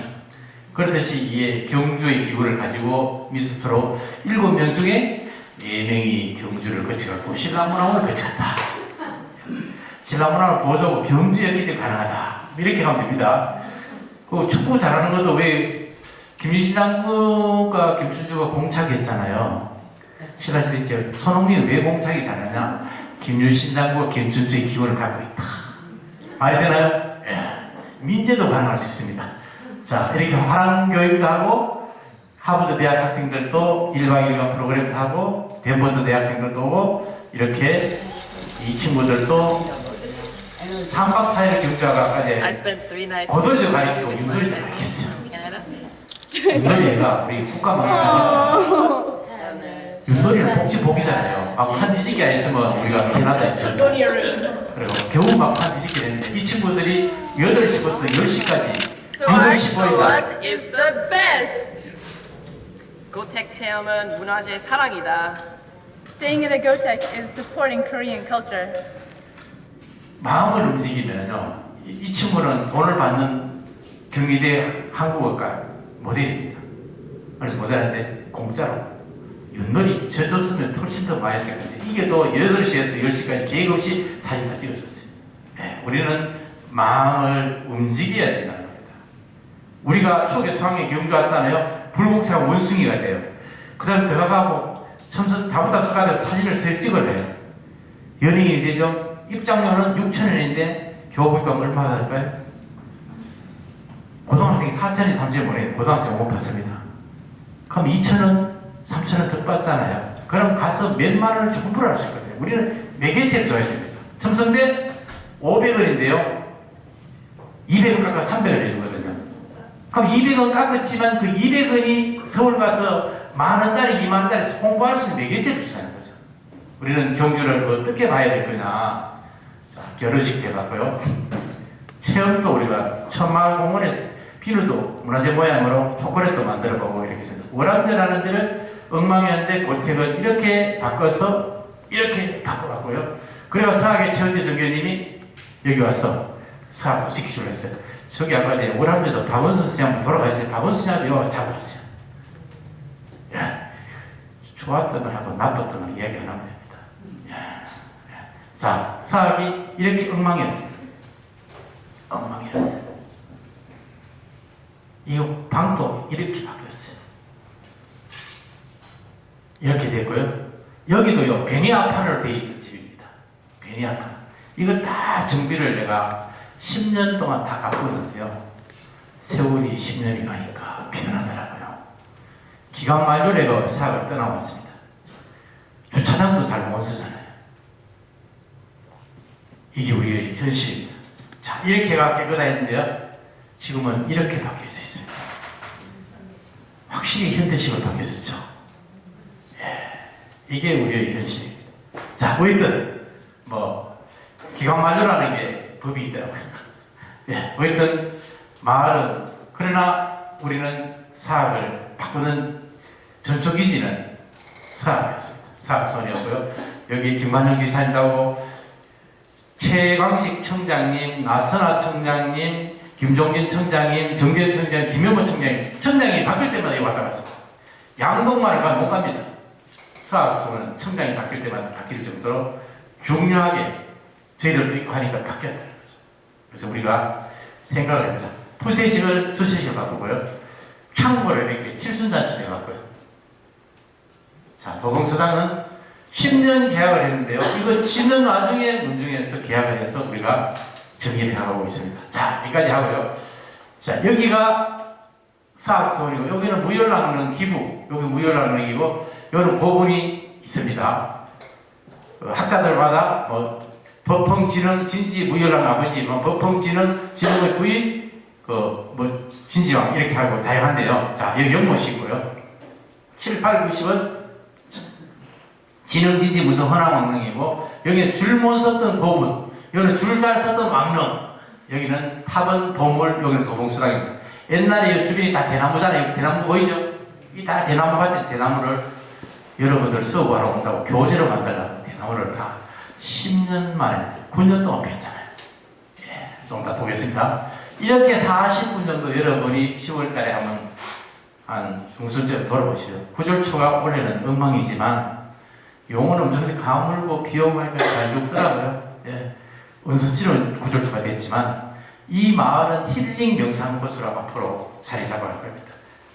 [SPEAKER 1] 그렇듯이 이에 경주의 기구를 가지고 미스트로 7명 중에 4명이 경주를 거쳐갖고 신라문화원을 거쳤다. 신라문화원을 보조고 경주였기 때문에 가능하다. 이렇게 하면 됩니다. 그 축구 잘하는 것도 왜 김유신 장군과 김춘주가 공착했잖아요. 신라시대 손흥민이 왜 공착이 잘하냐? 김유신 장군과 김춘주의 기원을 갖고 있다. 말이 되나요? 예. 민재도 가능할 수 있습니다. 자, 이렇게 화랑교육도 하고 하버드 대학 학생들도 1박 2일간 프로그램도 하고 덴버드 대학생들도 오고 이렇게 이 친구들도 3박 4일 경주하고 아까 고도리도 가르치고 윤도리도 가르쳤어요. 윤도리가 우리 국가망상이었어요. 윤도리는 복지 복이잖아요. 한 뒤집기 안 했으면 우리가 캐나다 있었어요. 그리고 겨우 막 한 뒤집기 했는데 이 친구들이 8시부터 10시까지
[SPEAKER 9] So our what is the best?
[SPEAKER 10] 고택 체험은 문화재 사랑이다.
[SPEAKER 9] Staying at a GoTech is supporting Korean culture.
[SPEAKER 1] 마음을 움직이면요. 이 친구는 돈을 받는 경희대 한국어과 모델입니다. 그래서 모델한테 공짜로 윷놀이 젖었으면 훨씬 더 많이 했는데 이게 또 8시에서 10시까지 계획 없이 사진 다 찍어줬어요. 네, 우리는 마음을 움직여야 된다는 겁니다. 우리가 초기 수학에 경주 왔잖아요. 불국사 원숭이가 돼요. 그 다음에 들어가고 첨성 다부탑 가서 사진을 셀 찍을래요. 연예인이 되죠. 입장료는 6,000원인데 교복비가 얼마 할까요? 고등학생이 4,000원, 3,000원 보내 고등학생 5번 받습니다. 그럼 2,000원, 3,000원 더 받잖아요. 그럼 가서 몇만 원을 환불할 수 있거든요. 우리는 매개체를 줘야 됩니다. 첨성대 500원인데요. 200원 깎아 300원 해주거든요. 그럼 200원 깎았지만 그 200원이 서울 가서 만원짜리, 2만원짜리 홍보할 수 있는 매개체를 주자는 거죠. 우리는 경주를 어떻게 봐야 될 거냐. 자, 결혼식 때 봤고요. 체험도 우리가 천마공원에서 비누도 문화재 모양으로 초콜릿도 만들어 보고 이렇게 해서 월암제라는 데를 엉망이었는데 고택은 이렇게 바꿔서 이렇게 바꿔봤고요. 그래서 사학의 최은대 전교님이 여기 와서 사학을 지키기로 했어요. 저기 아까 이제 월암제도 박원순 선생님 돌아가셨어요. 박원순 선생님이 여기 잡아왔어요. 야, 좋았던 걸 하고 나빴던 걸 이야기 안 하면 됩니다. 야. 자, 사학이 이렇게 엉망이었어요. 엉망이었어요. 이 방도 이렇게 바뀌었어요. 이렇게 됐고요. 여기도요, 베니아판으로 되어 있는 집입니다. 베니아판. 이거 다 정비를 내가 10년 동안 다 가꾸었는데요. 세월이 10년이 가니까 변하더라고요. 기간 만료래가 사학을 떠나왔습니다. 주차장도 잘 못 쓰잖아요. 이게 우리의 현실입니다. 자, 이렇게가 깨끗했는데요. 지금은 이렇게 바뀌어져 있습니다. 확실히 현대식으로 바뀌었죠. 예, 이게 우리의 현실입니다. 자, 어쨌든 기간 만료라는 게 법이 있더라고요. 예, 어쨌든 마을은 그러나 우리는 사학을 바꾸는 전초기지는 사학이었습니다. 사학선이었고요. 여기 김만영 지사님하고 최광식 청장님, 나선아 청장님, 김종진 청장님, 정재수 청장님, 김영호 청장님, 청장이 바뀔 때마다 여기 왔다 갔습니다. 양동만을 가면 못 갑니다. 사학성은 청장이 바뀔 때마다 바뀔 정도로 중요하게 저희들도 있고 하니까 바뀌었다는 거죠. 그래서 우리가 생각을 해보자. 푸세식을 수세식을 바꾸고요. 창고를 이렇게 칠순잔치를 해봤고요. 자, 도봉서당은 10년 계약을 했는데요. 이거 짓는 와중에 문중에서 계약을 해서 우리가 정리를 해가고 있습니다. 자, 여기까지 하고요. 자, 여기가 사학서원이고, 여기는 무열랑릉 기부, 여기 무열랑릉이고, 여기는 고분이 있습니다. 학자들마다 법펑지능 진지 무열랑 아버지, 법펑지능 진흥의 부인, 진지왕 이렇게 하고 다양한데요. 자, 여기 연못이고요. 7, 8, 90은 진흥진지 무슨 헌왕왕릉이고, 여기는 줄 못 썼던 고분, 여기는 줄 잘 썼던 왕릉, 여기는 탑은 보물, 여기는 도봉수당입니다. 옛날에 주변이 다 대나무잖아요. 대나무 보이죠? 이 다 대나무 같은 대나무를 여러분들 수업하러 온다고 교재로 만들라고 대나무를 다 10년 만에 9년 동안 뺐잖아요. 예, 좀 더 보겠습니다. 이렇게 40분 정도 여러분이 10월 달에 한 중순쯤 돌아보시죠. 구절초가 원래는 엉망이지만 용어는 엄청 가물고 비 오고 하니까 잘 죽더라고요. 예. 은수씨는 구절초가 됐지만 이 마을은 힐링 명상 곳으로 앞으로 자리 잡아갈 겁니다.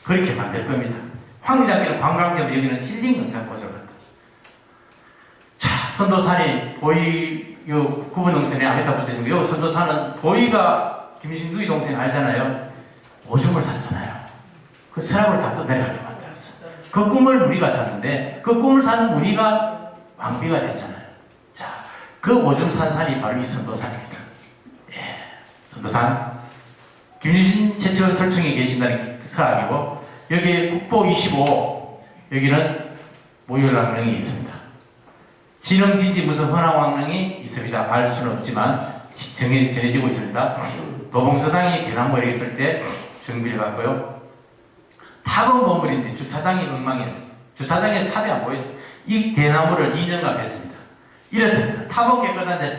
[SPEAKER 1] 그렇게 만들 겁니다. 황리단길은 관광지로 여기는 힐링 명상 곳으로 간다. 자, 선도산이 요 구분동생에 아래다 붙여진 거. 요 선도산은 보이가 김신두이 동생 알잖아요. 오줌을 샀잖아요. 그 서랍을 다 또 내려가게 만들었어. 그 꿈을 우리가 샀는데 그 꿈을 산 우리가 왕비가 됐잖아요. 자, 그 오줌 산 산이 바로 이 선도산입니다. 예, 선도산. 김유신 최초 설정에 계신다는 서랍이고, 여기 국보 25, 여기는 무열왕릉이 있습니다. 진흥진지 무슨 헌왕왕릉이 있습니다. 알 수는 없지만 전해지고 있습니다. 도봉서당이 대나무에 있을 때 정비를 받고요. 탑은 보물인데 주차장이 엉망이었어요. 주차장에 탑이 안 보였어요. 이 대나무를 2년간 뺐습니다. 이랬습니다. 탑은 깨끗한데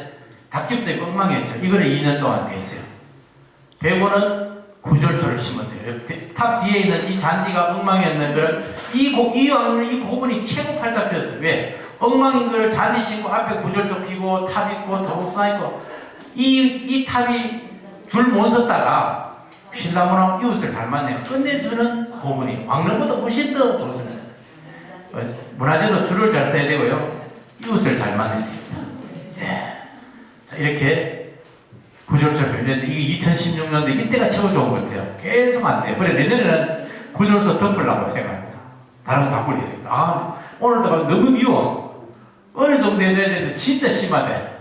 [SPEAKER 1] 닭집도 있고 엉망이었죠. 이거를 2년 동안 뺐어요. 배고는 구절초를 심었어요. 탑 뒤에 있는 이 잔디가 엉망이었는 걸 이 고분이 최고 팔자 피었어요. 왜? 엉망인 걸 잔디 심고 앞에 구절초 피고 탑 있고 도봉서당 있고 이 탑이 줄 못 썼다가 신라문하고 이웃을 닮았네요. 끝내주는 고분이 왕릉보다 훨씬 더 좋습니다. 문화재도 줄을 잘 써야 되고요. 이웃을 잘 만나야 됩니다. 예. 자, 이렇게 구조철 변했는데 이게 2016년도 이때가 최고 좋은 것 같아요. 계속 안 돼요. 그래 내년에는 구조철 덮으려고 생각합니다. 다른 거 바꾸려 했습니다. 아, 오늘도 너무 미워. 어느 정도 해줘야 되는데 진짜 심하대.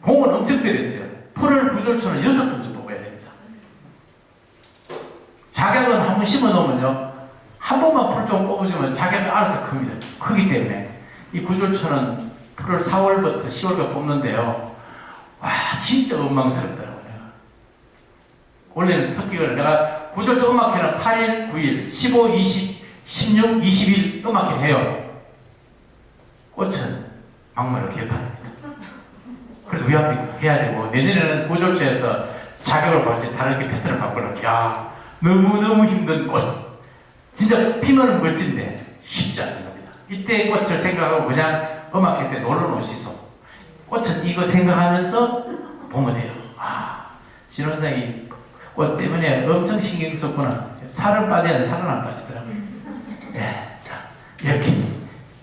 [SPEAKER 1] 공은 엄청 때렸어요. 풀을 구조철은 6번 정도 뽑아야 됩니다. 자격은 한 번 심어 놓으면요. 한 번만 풀 좀 뽑아주면 자격은 알아서 큽니다. 크기 때문에. 이 구조철은 풀을 4월부터 10월까지 뽑는데요. 와, 진짜 엉망스럽더라고요. 원래는 특기가 내가 구조철 음악회는 8일, 9일, 15, 20, 16, 20일 음악회 해요. 꽃은 막말로 개판입니다. 그래도 왜 합니까? 해야 되고, 내년에는 구조철에서 자격을 받지 다른 게 패턴을 바꾸려고. 야, 너무너무 힘든 꽃. 진짜 피면 멋진데 쉽지 않은 겁니다. 이때 꽃을 생각하고 그냥 음악회 때 놀러 놓으시소. 꽃은 이거 생각하면서 보면 돼요. 아, 신원장이 꽃 때문에 엄청 신경 썼구나. 살은 빠져야 돼. 살은 안 빠지더라고요. 네, 자, 이렇게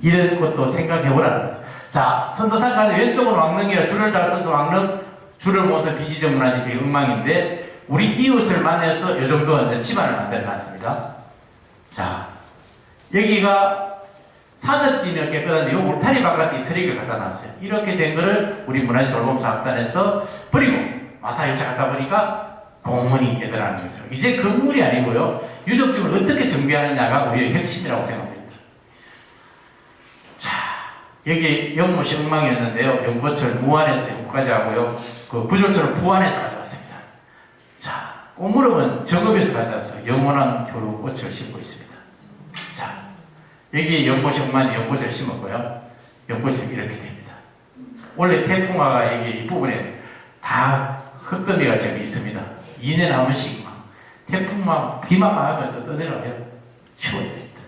[SPEAKER 1] 이런 것도 생각해보라. 자, 선도산까지 왼쪽은 왕릉이라 줄을 잘 써서 왕릉, 줄을 모아서 비지적 문화재 엉망인데 우리 이웃을 만나서 이 정도 이제 집안을 만들어놨습니다. 자, 여기가 사적지는 깨끗한데 이 울타리 바깥에 쓰레기를 갖다 놨어요. 이렇게 된 거를 우리 문화재 돌봄사업단에서 버리고 마사일차 갖다 보니까 공원이 되더라는 거죠. 이제 건물이 아니고요. 유적지를 어떻게 정비하느냐가 우리의 핵심이라고 생각합니다. 자, 여기 연못이 엉망이었는데요. 연꽃을 무안에서 연꽃까지 하고요. 그 구조철을 부안에서 가져왔습니다. 자, 꽃무름은 정읍에서 가져와서 영원한 겨울꽃을 심고 있습니다. 자, 여기 연꽃이 엉망이 연꽃을 심었고요. 연꽃이 이렇게 됩니다. 원래 태풍화가 여기 이 부분에 다 흙더미가 지금 있습니다. 2년에 한 번씩 태풍만 비만 하면 또 떠내려가요. 치워야 됩니다.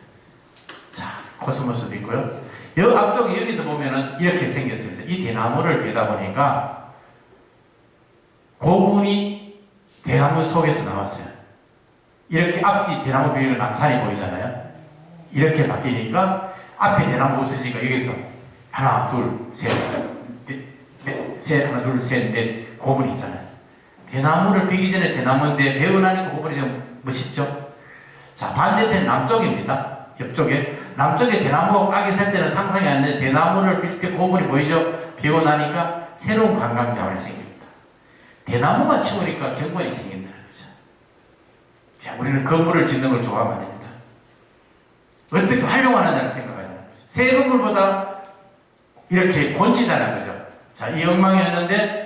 [SPEAKER 1] 자, 코스모스도 있고요. 여 앞쪽에 여기서 보면은 이렇게 생겼습니다. 이 대나무를 베다 보니까 고분이 대나무 속에서 나왔어요. 이렇게 앞뒤 대나무 비율 남산이 보이잖아요. 이렇게 바뀌니까 앞에 대나무 없어지니까 여기서 하나, 둘, 셋, 넷, 하나, 둘, 셋, 넷 고분이 있잖아요. 대나무를 베기 전에 대나무인데 베고 나니까 고분이 좀 멋있죠? 자, 반대편 남쪽입니다. 옆쪽에. 남쪽에 대나무가 깍이 셀 때는 상상이 안 되는 대나무를 빌 때 고분이 보이죠? 베고 나니까 새로운 관광자원이 생깁니다. 대나무만 치우니까 경관이 생긴다는 거죠. 자, 우리는 건물을 짓는 걸 좋아하면 됩니다. 어떻게 활용하느냐를 생각하잖아요. 새 건물보다 이렇게 곤치자는 거죠. 자, 이 엉망이었는데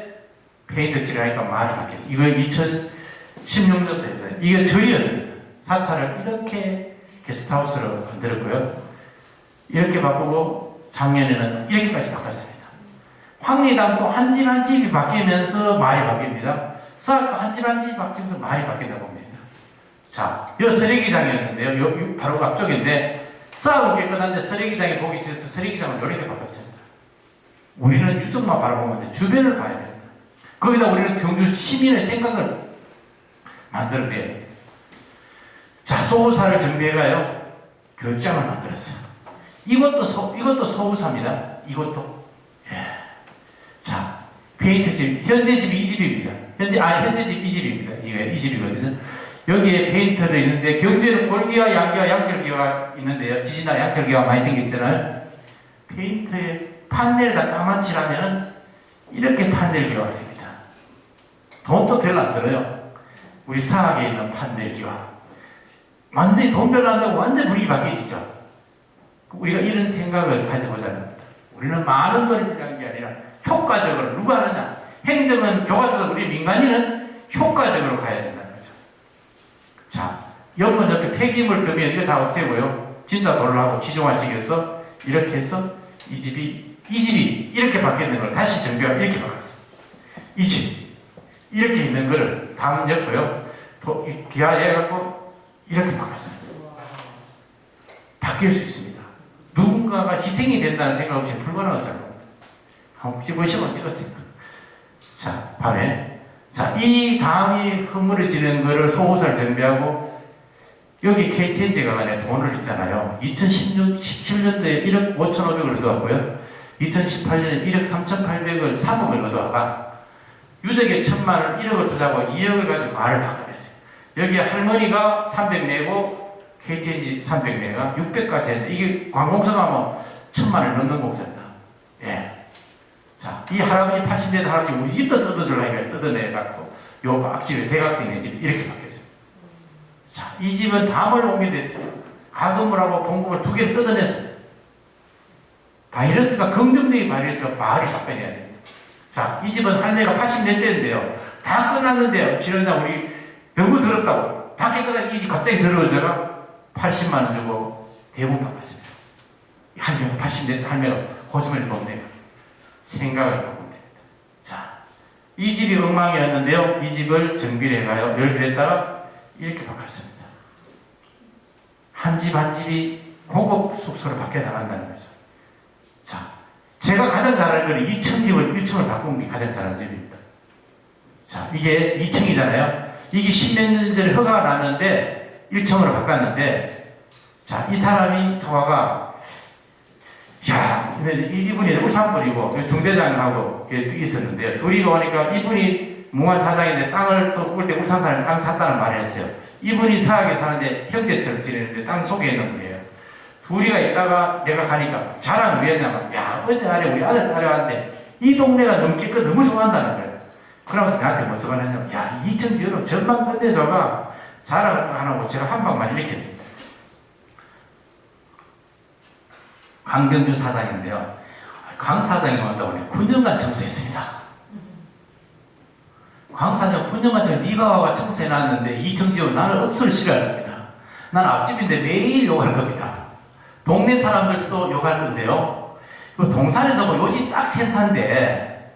[SPEAKER 1] 페인트 칠하니까 많이 바뀌었어요. 이거 2016년도 했어요. 이게 절이었습니다. 사찰을 이렇게 게스트하우스로 만들었고요. 이렇게 바꾸고 작년에는 이렇게까지 바꿨습니다. 황리담도 한 집 한 집이 바뀌면서 많이 바뀝니다. 싹 한 집 한 집이 바뀌면서 많이 바뀐다고 봅니다. 자, 이 쓰레기장이었는데요. 요 바로 앞쪽인데 싹은 깨끗한데 쓰레기장이 보기 싫어서 쓰레기장을 이렇게 바꿨습니다. 우리는 유적만 바라보면 돼. 주변을 봐야 됩니다. 거기다 우리는 경주 시민의 생각을 만들어내야 됩니다. 자, 소부사를 정비해가요. 교육장을 만들었어요. 이것도 소부사입니다. 이것도. 예. 자, 페인트집, 현재 집이 이 집입니다. 현재 집 이 집입니다. 이게 이 집이거든요. 여기에 페인트를 있는데 경주에는 골기와 양기와 양철기가 있는데요. 지진이나 양철기가 많이 생겼잖아요. 페인트에 판넬에다 까만 칠하면 이렇게 판넬 기화가 됩니다. 돈도 별로 안 들어요. 우리 사학에 있는 판넬 기화. 완전히 돈 별로 안 들고 완전 분위기 바뀌시죠. 우리가 이런 생각을 가져보자는 겁니다. 우리는 많은 걸 필요한 게 아니라 효과적으로 누가 하느냐. 행정은 교과서 우리 민간인은 효과적으로 가야 된다는 거죠. 자, 연못 옆에 폐기물 뜨면 이거 다 없애고요. 진짜 돌로 하고 지중화식에서 이렇게 해서 이 집이 이렇게 바뀌는 걸 다시 정비하고 이렇게 바꿨어요. 이 집 이렇게 있는 거를 다음 엮고요. 기하해갖고 이렇게 바꿨어요. 바뀔 수 있습니다. 누군가가 희생이 된다는 생각 없이 불가능하다고 합니다. 한번 찍으시면 찍었습니다. 자, 밤에. 자, 이 다음이 흐물어지는 거를 소호사를 정비하고 여기 KTNG가 간에 돈을 있잖아요. 2017년도에 1억 5,500을 얻어왔고요. 2018년에 1억 3,800을 3억을 얻어와가 유적에 1,000만 원 1억을 투자하고 2억을 가지고 과를 바꿔냈어요. 여기에 할머니가 300 내고 KTNG 300 내가 600까지 했는데 이게 관공서가 하면 1,000만 원 넘는 공사입니다. 예. 자, 이 할아버지 80대 할아버지 우리 집도 뜯어주려니까 뜯어내갖고 요 앞집에 대각선에 있는 집이 이렇게 바뀌었어요. 자, 이 집은 담을 옮기는데 가금물하고 봉금을 2개를 뜯어냈어요. 바이러스가 긍정적인 바이러스가 마을을 바꿔내야 됩니다. 자, 이 집은 할매가 80몇 대인데요. 다 끝났는데요. 지난날 우리 너무 더럽다고 다 깨끗하게 이 집 갑자기 더러워져가 80만 원 주고 대부분 바꿨습니다. 할매가 80몇 대 할매가 호주머니 돈 내고 생각을 바꾸면 됩니다. 자, 이 집이 엉망이었는데요. 이 집을 정비를 해가요. 열기를 했다가 이렇게 바꿨습니다. 한 집 한 집이 고급 숙소로 바뀌어 나간다는 거죠. 자, 제가 가장 잘하는 건 2층집을 1층을 바꾼 게 가장 잘하는 집입니다. 자, 이게 2층이잖아요. 이게 10몇 년 전에 허가가 났는데 1층으로 바꿨는데, 자, 이 사람이 통화가 야, 이분이 울산분이고 중대장하고 있었는데요. 둘이 오니까 이분이 뭉화사장인데 땅을 또 볼 때 울산 사람이 땅 샀다는 말을 했어요. 이분이 서하게 사는데 형제처럼 지내는데 땅 속에 있는 분이에요. 둘이가 있다가 내가 가니까 자랑을 왜 했냐면, 야, 어제 아래 우리 아들 따라왔는데 이 동네가 너무 깨끗 너무 좋아한다는 거예요. 그러면서 나한테 뭐 써봤냐면, 야, 2층 뒤로 전망 끝내줘가 자랑을 안 하고 제가 한 방만 이렇게 했습니다. 강병준 사장인데요. 강 사장이 온다고 하니 9년간 청소했습니다. 강 사장 9년간 네가 와가 청소해놨는데 이청지원 나는 억수를 싫어합니다. 난 앞집인데 매일 욕할 겁니다. 동네 사람들도 욕할 건데요. 그 동산에서 뭐 요즘 딱 센터인데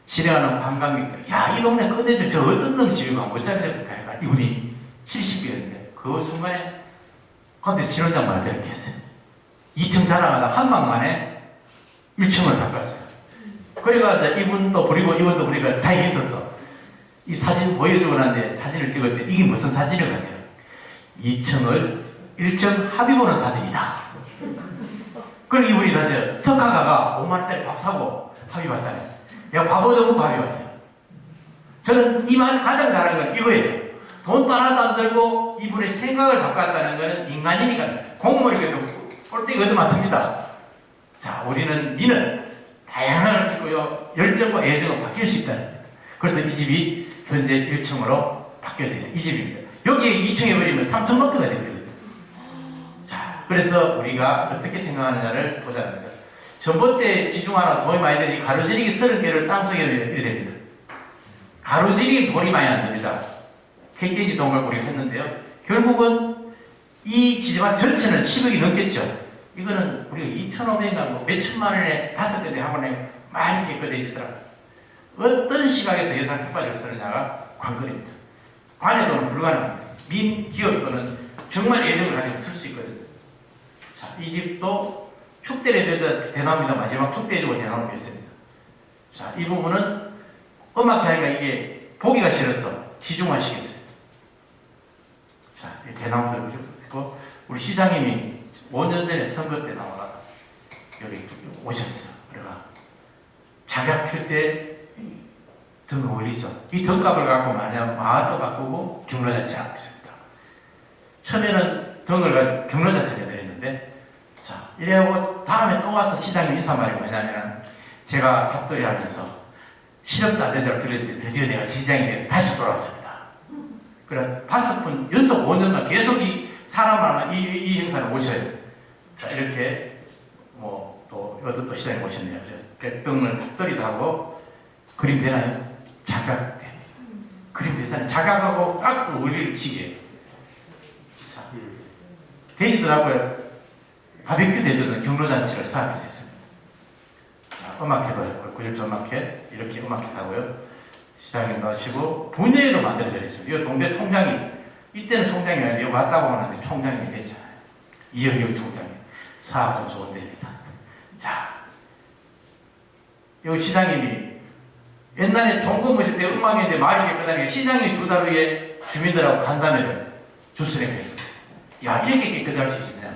[SPEAKER 1] 지나가는 관광객들, 야, 이 동네 끝내줘. 저 어떤 놈 집에 가면 어쩌면 됩니까? 이분이 70이었는데 그 순간에 근데 신원장 말대로 이렇게 했어요. 2층 자랑하다 한 방 만에 1층을 바꿨어요. 그래가 이분도 부리고 이분도 부리고 다 있었어. 이 사진 보여주고 난데 사진을 찍을 때 이게 무슨 사진을 같아요? 2층을 1층 합의 보는 사진이다. 그리고 이분이 다시 석화가가 5만원짜리 밥 사고 합의 봤잖아요. 내가 밥을 너무 합의 봤어요. 저는 이만 가장 잘하는 건 이거예요. 돈도 하나도 안 들고 이분의 생각을 바꿨다는 것은 인간이니까 공무원에게서 꼴대기 얻어맞습니다. 자, 우리는 미는 다양할 수 있고요. 열정과 애정은 바뀔 수 있다는 겁니다. 그래서 이 집이 현재 1층으로 바뀌어져 있어요. 이 집입니다. 여기에 2층에 버리면 3층 넘게가 되거든요. 자, 그래서 우리가 어떻게 생각하느냐를 보자는 거죠. 전봇대 지중 하나 돈이 많이 드니 가로지르기 30개를 땅속에 넣어야 됩니다. 가로지르기 돈이 많이 안 듭니다. KTNG 동을 우리가 했는데요. 결국은 이 기지반 전체는 10억이 넘겠죠. 이거는 우리가 2,500인가 뭐 몇천만 원에 5대 학원에 많이 깨끗해지더라고요. 어떤 시각에서 예산 뒷받침을 쓰느냐가 관건입니다. 관의 돈은 불가능합니다. 민기업 돈은 정말 애정을 가지고 쓸 수 있거든요. 자, 이 집도 축대를 해줘야 대나무입니다. 마지막 축대해주고 대나무 있습니다. 자, 이 부분은 음악하니까 이게 보기가 싫어서 지중화시켰어요. 자, 이 대나무들 그리고 우리 시장님이 5년 전에 선거 때 나와가 여기 오셨어요. 그래가 자격 필 때 등 올리죠. 이 등값을 갖고 만약 마을도 바꾸고 경로자치 하고 있습니다. 처음에는 등을 경로자치가 내렸는데, 자, 이래하고 다음에 또 와서 시장님 인사 말이 뭐냐면, 제가 탑돌이 하면서 실업자 대자로 빌렸는데 드디어 내가 시장이 돼서 다시 돌아왔습니다. 그래 5분 연속 5년간 계속 이 사람을 이 행사를 오셔야 돼요. 자, 이렇게 뭐 또 시장에 오셨네요. 등을 탑돌이도 하고 그림 되나요? 자각 돼. 그림 되잖아요. 자각하고 딱 올릴 시기예요. 자, 되시더라고요. 바비큐 대전은 경로잔치를 사업했습니다. 자, 음악회도 했고 구일조 음악회 이렇게 음악회 하고요. 시장님 나오시고 분야회도 만들어드렸습니다. 이 동대 총장이 이때는 총장이 아니라 여기 왔다고 하는데 총장이 됐잖아요. 이영경 총장이 사업은 좋은 데입니다. 자, 여기 시장님이 옛날에 종금 오실 때 음악인데 말이 깨끗하니까 시장이 2달 후에 주민들하고 간담회를 주스랭 했었어요. 야, 이렇게 깨끗할 수 있냐.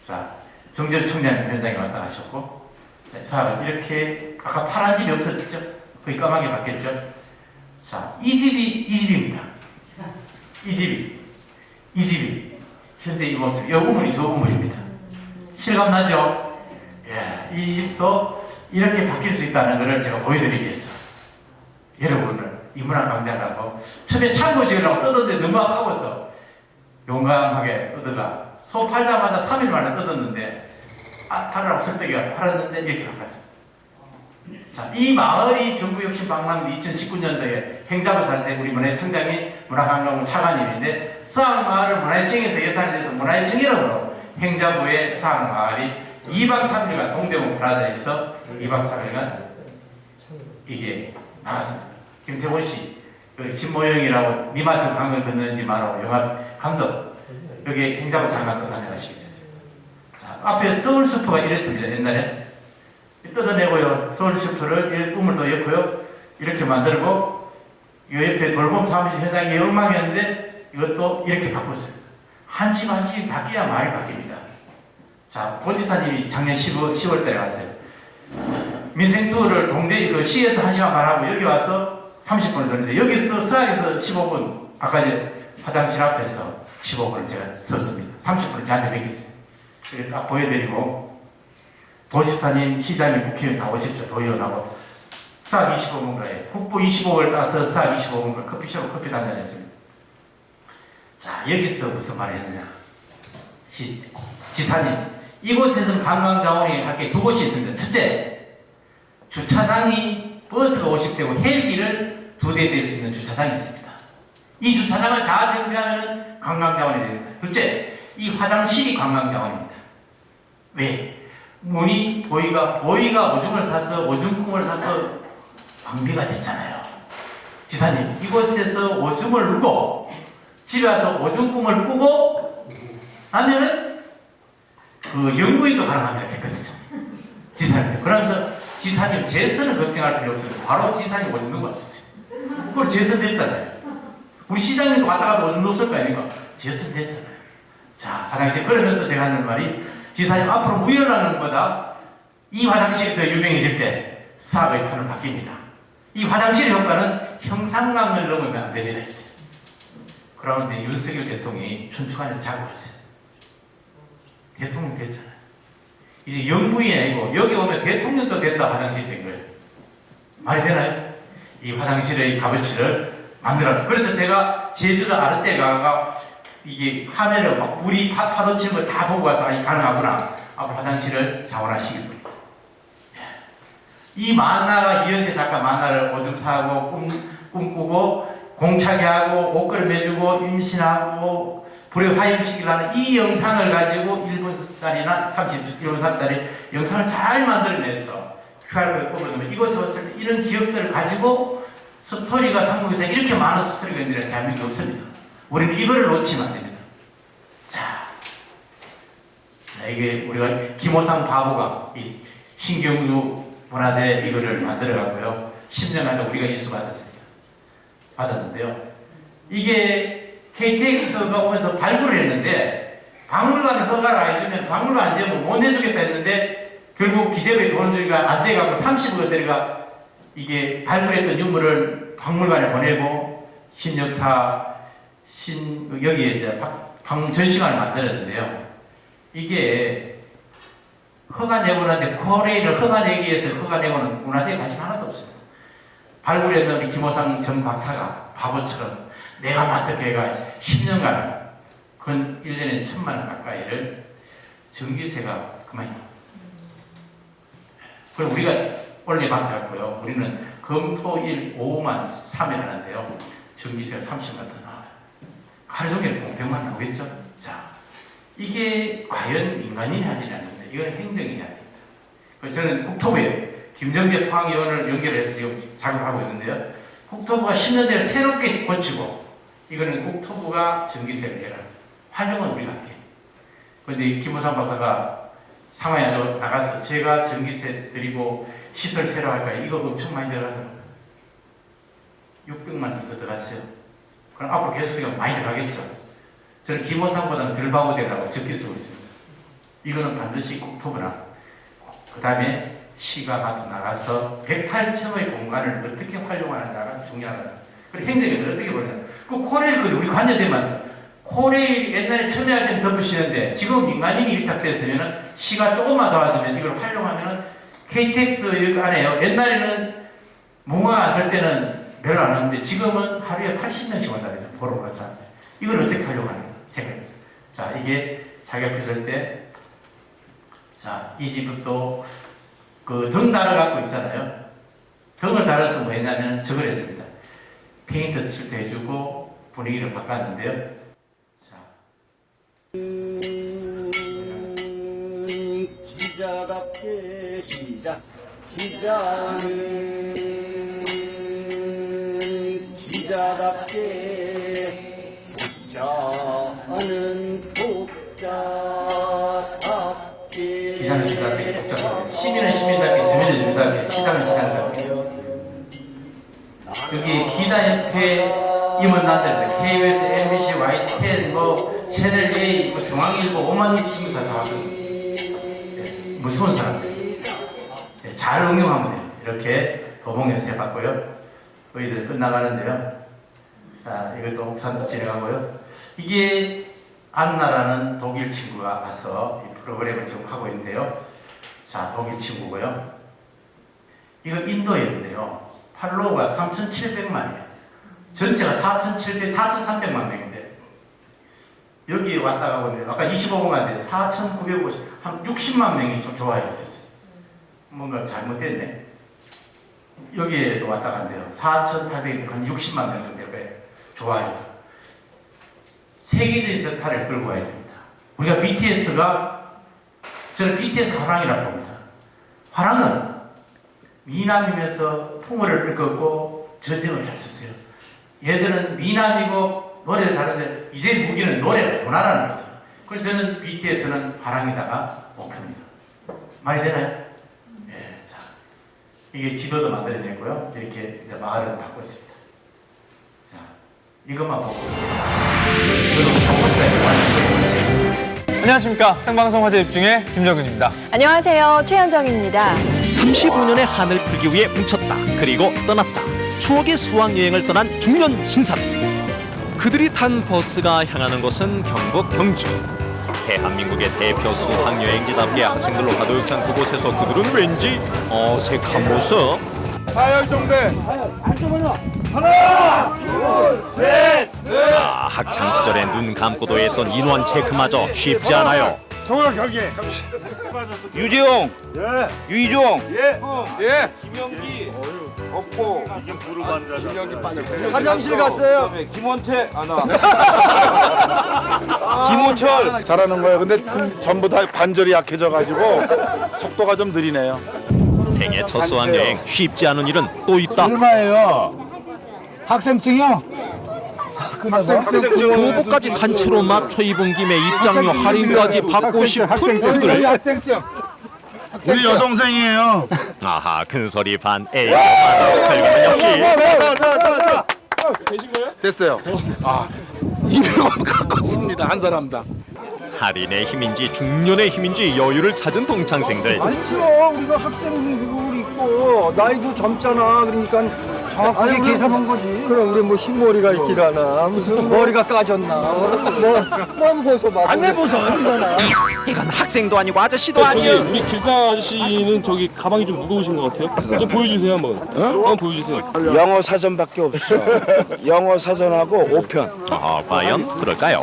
[SPEAKER 1] 자, 정재수 총장님 현장에 왔다 가셨고, 자, 사람은 이렇게, 아까 파란 집이 없었죠? 거의 까맣게 바뀌었죠? 자, 이 집입니다. 이 집이. 현재 이 모습, 이 우물이 저 우물입니다. 실감나죠? 예, 이 집도 이렇게 바뀔 수 있다는 것을 제가 보여드리기 위해서 여러분을 이문화광장하고 처음에 창고 지으려고 뜯었는데 너무 아까워서 용감하게 뜯어가 소 팔자마자 3일 만에 뜯었는데 팔으라고 설득이가 팔았는데 이렇게 바꿨습니다. 자, 이 마을이 정부혁신박람회 2019년도에 행자부 살 때 우리 문화청장이 문화관광부 차관님인데 수학마을을 문화청에서 예산을 내서 문화청 이름으로 행자부의 수학마을이 2박 3일간 동대문 브라자에서 2박 3일간 이게 나갔습니다. 김태원 씨, 그 진모영이라고 니마저 강을 건너지 마라고 영화 감독, 여기 행자부 장관도 다녀가시게 됐어요. 자, 앞에 서울슈퍼가 이랬습니다. 옛날에 뜯어내고요. 서울슈퍼를 이 우물도 엮고요. 이렇게 만들고 이 옆에 돌봄 사무실 현장이 엉망이었는데 이것도 이렇게 바꿨어요. 한 집 한 집 바뀌어야 말이 바뀝니다. 자, 고지사님이 작년 10월 달에 왔어요. 민생 투어를 동대 그 시에서 1시간 반하고 여기 와서 30분을 돌는데 여기서 서학에서 15분, 아까 이제 화장실 앞에서 15분을 제가 썼습니다. 30분을 저한테 맡겼어요. 그래서 딱 보여드리고 도지사님, 시장님, 국회의원 다 오십시오. 도의원하고 수학 25분가에 국부 25분을 따서 수학 25분가 커피숍 커피 한잔 했습니다. 자, 여기서 무슨 말을 했느냐. 지사님, 이곳에서는 관광자원이 할 게 두 곳이 있습니다. 첫째, 주차장이 버스가 50대고 헬기를 2대 댈 수 있는 주차장이 있습니다. 이 주차장을 잘 정비하면 관광자원이 됩니다. 둘째, 이 화장실이 관광자원입니다. 왜? 문이 보이가 오줌을 사서 오줌kum을 사서 방비가 됐잖아요. 지사님, 이곳에서 오줌을 누고 집에 와서 오줌kum을 꾸고 하면은 그 연구인도 가능합니다. 깨끗하죠. 지사님. 그러면서 지사님 재선을 걱정할 필요 없어요. 바로 지사님 오줌 누고 왔었어요. 그걸 재선됐잖아요. 우리 시장님도 왔다 갔다 오줌 넣었을 거 아닙니까? 재선됐잖아요. 자, 화장실. 그러면서 제가 하는 말이 지사님 앞으로 무연하는 것보다 이 화장실이 더 유명해질 때 사업의 판을 바뀝니다. 이 화장실의 효과는 형상감을 넘으면 안 되리라 했어요. 그런데 윤석열 대통령이 춘추관에서 자고 있어요. 대통령 됐잖아요. 이제 영부인이 아니고 여기 오면 대통령도 된다 화장실이 된 거예요. 말이 되나요? 이 화장실의 값어치를 만들어. 그래서 제가 제주도 아르떼 가가 이게 화면을 막 우리 파도 치는 걸 다 보고 와서 아니 가능하구나. 앞으로 화장실을 자원화시킬 겁니다. 이 만화가 이현세 작가 만화를 오줌 사고 꿈꾸고 공차게 하고 옷걸이 매주고 임신하고 불의 화형시키라는 이 영상을 가지고 1분짜리나 31분짜리 영상을 잘 만들어내서 QR코드에 꼽아놓으면 이곳에 왔을 때 이런 기업들을 가지고 스토리가 한국에서 이렇게 많은 스토리가 있는 대한민국이 없습니다. 우리는 이거를 놓치면 안 됩니다. 자, 이게 우리가 김호상 바보가 이 신경주 문화재 이거를 만들어갔고요. 10년간에 우리가 인수받았습니다. 받았는데요. 이게 KTX가 오면서 발굴을 했는데 박물관을 허가를 안 해주면 박물관 안 지으면 못 내주겠다 했는데 결국 기재부에 돈 주기가 안 돼가고 30억 원짜리가 이게 발굴했던 유물을 박물관에 보내고 신역사 여기에 이제 전시관을 만들었는데요. 이게 허가 내고는데 코레일을 허가 내기 위해서 허가 내고는 문화재에 관심 하나도 없습니다. 발굴했던 우리 김호상 전 박사가 바보처럼 내가 맡을게가 10년간 근 1년에 1,000만 원 가까이를 전기세가 그만이요. 그럼 우리가 원래 맡아갔고요. 우리는 금토일 오후만 3일 하는데요. 전기세가 30만 원 더 나와요. 하루 종일 공평만 나오겠죠? 자, 이게 과연 인간이 할 일이 아닙니다. 이건 행정이 해야 됩니다. 그래서 저는 국토부에 김정재 포항의원을 연결해서 지금 작업을 하고 있는데요. 국토부가 10년 전에 새롭게 고치고 이거는 국토부가 전기세를 내라. 활용은 우리가 할게. 그런데 김호상 박사가 상하이 나가서 제가 전기세 드리고 시설 새로 할까요? 이거 엄청 많이 들어가더라고요. 600만 원 더 들어갔어요. 그럼 앞으로 계속 이거 많이 들어가겠죠. 저는 김호상보다는 덜 바보되라고 적게 쓰고 있습니다. 이거는 반드시 국토부나 그 다음에 시가 나가서 108평의 공간을 어떻게 활용하느냐가 중요하다. 그리고 행정에서 어떻게 보냐. 그 코레일 우리 관여되면 코레일 옛날에 첨예하게 덮으시는데 지금 민간인이 일탁됐으면 시가 조금만 도와주면 이걸 활용하면 KTX 여기 안에요. 옛날에는 무궁화 안 쓸 때는 별로 안 하는데 지금은 하루에 80명씩 온다고요. 보러 가서. 이걸 어떻게 활용하는가 생각합니다. 자, 이게 자기가 폈을 때, 자, 이 집은 또 그 등 달아갖고 있잖아요. 등을 달아서 뭐 했냐면 저걸 했습니다. 페인트 칠도 해주고 분위기를 바꿨는데요. 자.
[SPEAKER 11] 기자답게 기자답게 독자는 독자답게
[SPEAKER 1] 기자는 기자답게 독자답게 시민은 시민답게 주민은 주민답게 시장은 시장답게 여기 기자협회 임원단들 KBS, MBC, YTN, 뭐 채널A, 뭐 중앙일보 5만 개 신문사 다 하고 무서운 사람들 잘 응용하면 돼요. 이렇게 도봉에서 해봤고요. 저희들 끝나가는데요. 자, 이것도 옥산도 진행하고요. 이게 안나라는 독일 친구가 와서 이 프로그램을 지금 하고 있는데요. 자, 독일 친구고요. 이거 인도였는데요. 팔로우가 3,700만이에요. 전체가 4,300만 명인데 여기 왔다 가고 있는데 아까 25분 갔는데 4,950, 한 60만 명이 좀 좋아요 됐어요. 뭔가 잘못됐네. 여기에도 왔다 간대요. 4,800, 한 60만 명 정도 되고요. 좋아요. 세계적인 스타를 끌고 와야 됩니다. 우리가 BTS가, 저는 BTS 화랑이라고 봅니다. 화랑은 미남이면서 풍어를 꺾고 전쟁을 잘 썼어요. 얘들은 미남이고 노래를 잘하는데 이제 무기는 노래를 원하라는 거죠. 그래서 저는 BTS는 화랑이다가 목표입니다. 말이 되나요? 예, 자, 이게 지도도 만들어냈고요. 이렇게 이제 마을을 받고 있습니다. 자, 이것만 보고.
[SPEAKER 12] 안녕하십니까. 생방송 화제 집중의 김정근입니다.
[SPEAKER 13] 안녕하세요. 최현정입니다.
[SPEAKER 14] 35년의 한을 풀기 위해 뭉쳤다. 그리고 떠났다. 추억의 수학여행을 떠난 중년 신사들. 그들이 탄 버스가 향하는 곳은 경북 경주. 대한민국의 대표 수학여행지답게 학생들로 가득 찬 그곳에서 그들은 왠지 어색한 모습.
[SPEAKER 5] 사열정대
[SPEAKER 14] 하나, 둘, 셋, 넷. 학창 시절에 눈 감고도 했던 인원 체크마저 쉽지 않아요.
[SPEAKER 11] 정원 경기에
[SPEAKER 15] 유재용,
[SPEAKER 11] 예,
[SPEAKER 15] 유이종,
[SPEAKER 11] 예,
[SPEAKER 15] 김영기,
[SPEAKER 11] 없고
[SPEAKER 15] 이제 부르 반자,
[SPEAKER 11] 김영기 빠졌고 화장실 갔어요.
[SPEAKER 15] 김원태, 김원철.
[SPEAKER 11] 잘하는 거예요. 근데 전부 다 관절이 약해져가지고 속도가 좀 느리네요.
[SPEAKER 14] 생애 첫 수학여행 쉽지 않은 일은 또 있다.
[SPEAKER 11] 얼마예요? 학생증이요?
[SPEAKER 14] 교복까지 단체로 맞춰 입은 김에 입장료 할인까지 받고 싶은 그들.
[SPEAKER 11] 우리 여동생이에요.
[SPEAKER 14] 아하, 큰소리 반 에이 반. 결과는 역시
[SPEAKER 15] 되신 거예요?
[SPEAKER 11] 됐어요. 200원 깎았습니다. 한 사람당.
[SPEAKER 14] 할인의 힘인지 중년의 힘인지 여유를 찾은 동창생들.
[SPEAKER 16] 아니죠. 우리가 학생복을 입고 나이도 젊잖아. 그러니까 정확하게 계산한 거지. 그럼 우리 뭐 흰머리가 있길 하나 무슨 머리가 까졌나 뭐 벗어봐. 안 해벗어.
[SPEAKER 14] 이건 학생도 아니고 아저씨도 아니야.
[SPEAKER 15] 우리 길상 아저씨는 저기 가방이 좀 무거우신 것 같아요. 좀 보여주세요 한번. 한번 보여주세요.
[SPEAKER 16] 영어 사전밖에 없어. 영어 사전하고 5편.
[SPEAKER 14] 과연 그럴까요?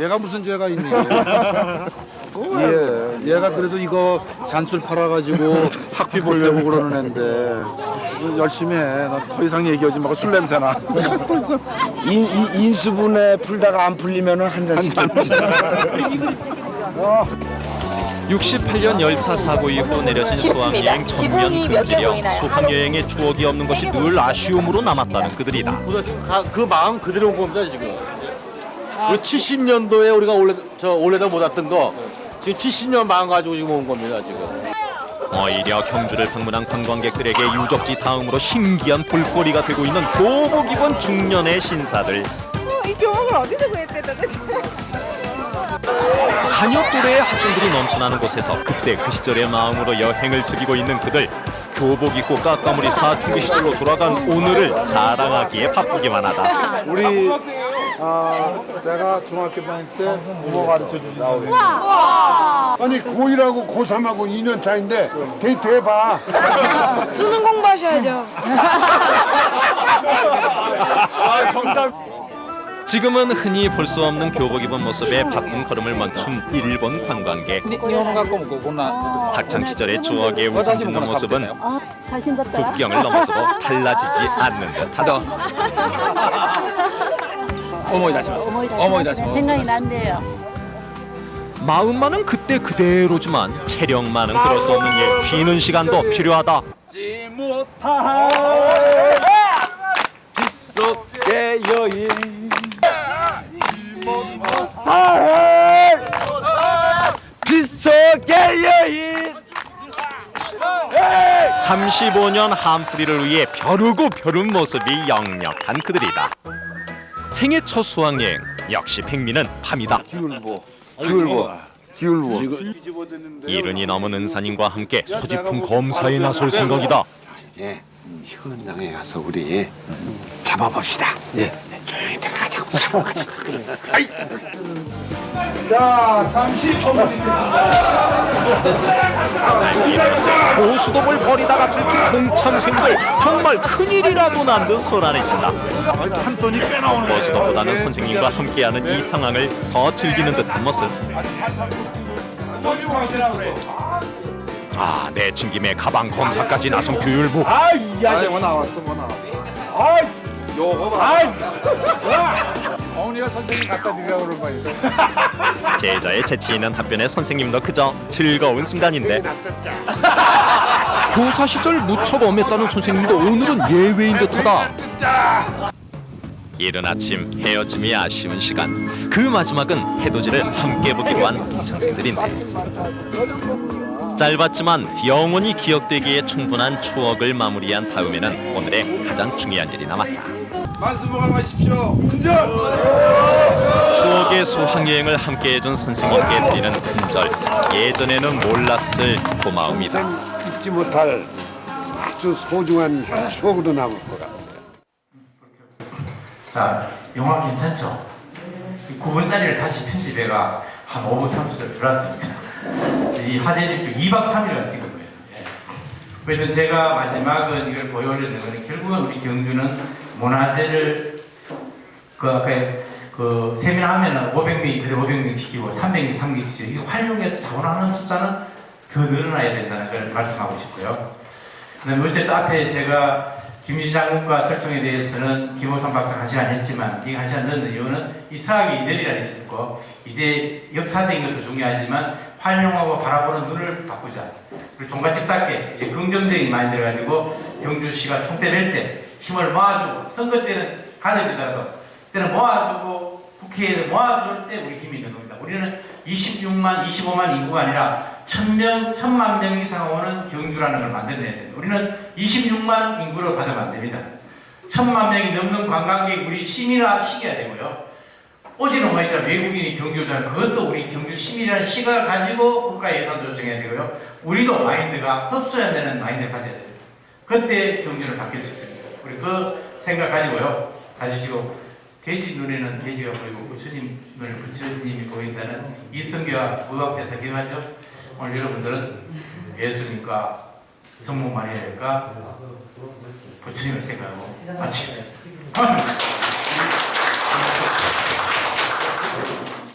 [SPEAKER 11] 얘가 무슨 죄가 있니? 예, 얘가 그래도 이거 잔술 팔아가지고 학비 보려고 그러는 앤데 열심히 해. 너 더 이상 얘기하지 말고 술 냄새나.
[SPEAKER 16] 인수분해 풀다가 안 풀리면 한 잔씩.
[SPEAKER 14] 68년 열차 사고 이후 내려진 수학여행 전면 금지령. 수학여행의 추억이 없는 것이 늘 아쉬움으로 남았다는 그들이다.
[SPEAKER 17] 그 마음 그대로 온 겁니다 지금. 우리 70년도에 우리가 올해다 못 왔던 거 지금 70년 마음 가지고 지금 온 겁니다 지금.
[SPEAKER 14] 오히려 경주를 방문한 관광객들에게 유적지 다음으로 신기한 볼거리가 되고 있는 교복 입은 중년의 신사들.
[SPEAKER 7] 이 교복을 어디서 구했대 도대체?
[SPEAKER 14] 자녀 또래의 학생들이 넘쳐나는 곳에서 그때 그 시절의 마음으로 여행을 즐기고 있는 그들. 교복 입고 까까무리 사춘기 시절로 돌아간 오늘을 자랑하기에 바쁘기만 하다.
[SPEAKER 11] 우리 내가 중학교 다닐 때 국어 가르쳐 주신 나오겠네.
[SPEAKER 16] 아니 고1하고 고3하고 2년 차인데 데이트 해봐.
[SPEAKER 13] 수능 공부하셔야죠.
[SPEAKER 16] 정답.
[SPEAKER 14] 지금은 흔히 볼 수 없는 교복 입은 모습에 바쁜 걸음을 멈춘 일본 관광객. 학창 시절의 추억에 웃음 짓는 모습은 국경을 넘어서도 달라지지 않는 듯하다.
[SPEAKER 18] 생각이 난대요.
[SPEAKER 14] 마음만은 그때 그대로지만 체력만은 그럴 수 없는 일. 쉬는 시간도 필요하다.
[SPEAKER 17] 빗속의 여인 빗속의 여인
[SPEAKER 14] 35년 한풀이를 위해 벼르고 벼른 모습이 역력한 그들이다. 생애 첫 수학여행 역시 백미는 밤이다.
[SPEAKER 11] 기울보.
[SPEAKER 14] 이른이 넘은 은사님과 함께 소지품 검사에 나설 생각이다.
[SPEAKER 19] 예, 현장에 가서 우리 잡아봅시다. 예, 조용히 들어가자고 잡아봅시다.
[SPEAKER 11] 자, 잠시
[SPEAKER 14] 고수톱을 버리다가 들킨 공창생들 정말 큰일이라도 난 듯 소란해진다.
[SPEAKER 11] 한돈이 꽤 나오네.
[SPEAKER 14] 고수톱보다는 선생님과 함께하는 이 상황을 더 즐기는 듯한 모습. 아, 내친 김에 가방 검사까지 나선 규율부.
[SPEAKER 11] 뭐 나왔어. 요거 봐.
[SPEAKER 16] 어머니가 선생님 갖다 드리라고 그런 거예요.
[SPEAKER 14] 제자의 재치 있는 답변에 선생님도 그저 즐거운 순간인데. 교사 시절 무척 엄했다는 선생님도 오늘은 예외인 듯하다. 이른 아침 헤어짐이 아쉬운 시간. 그 마지막은 해돋이를 함께 보기로 한 동창생들인데. 짧았지만 영원히 기억되기에 충분한 추억을 마무리한 다음에는 오늘의 가장 중요한 일이 남았다.
[SPEAKER 11] 만수무강하십시오. 큰절.
[SPEAKER 14] 추억의 수학여행을 함께 해준 선생님께 드리는 큰절. 예전에는 몰랐을 고마움이다.
[SPEAKER 19] 잊지 못할 아주 소중한 추억으로 남을 것 같아요.
[SPEAKER 1] 자, 영화 괜찮죠? 9분짜리를 다시 편집해가 한 5분 30초 들어왔습니다. 이 화제집도 2박 3일간 찍은 거예요. 그래서 제가 마지막은 이걸 보여드리는 거는 결국은 우리 경주는 문화재를 아까 세밀하면은 500명 그대로 500명 시키고 300명 300명 시키고 이거 활용해서 자원하는 숫자는 더 늘어나야 된다는 걸 말씀하고 싶고요. 그다음에 어쨌든 앞에 제가 김유진 장군과 설정에 대해서는 김호성 박사가 1시간 했지만 이거 1시간 넣는 이유는 이 서학의 이들이라는 것이 있고 이제 역사적인 것도 중요하지만 활용하고 바라보는 눈을 바꾸자. 그리고 종갓집답게 이제 긍정적인 마인드를 가지고 경주시가 총대 낼 때 힘을 모아주고 선거 때는 가려지더라도 때는 모아주고 국회에 모아줄 때 우리 힘이 있는 겁니다. 우리는 26만, 25만 인구가 아니라 1000만 명 이상 오는 경주라는 걸 만들어내야 됩니다. 우리는 26만 인구로 받으면 안 됩니다. 1000만 명이 넘는 관광객 우리 시민화 시켜야 되고요. 오지는 뭐 있잖아. 외국인이 경주잖아. 그것도 우리 경주 시민이라는 시각을 가지고 국가 예산 조정해야 되고요. 우리도 마인드가 흡수해야 되는 마인드를 가져야 돼요. 그때 경주를 바뀔 수 있습니다. 우리 그 생각 가지고요. 가지시고 돼지 눈에는 돼지가 보이고 부처님을 부처님이 보인다는 이성교와 부합해서 기억하죠. 오늘 여러분들은 예수님과 성모 마리아일까 부처님을 생각하고 마치겠습니다. 고맙습니다.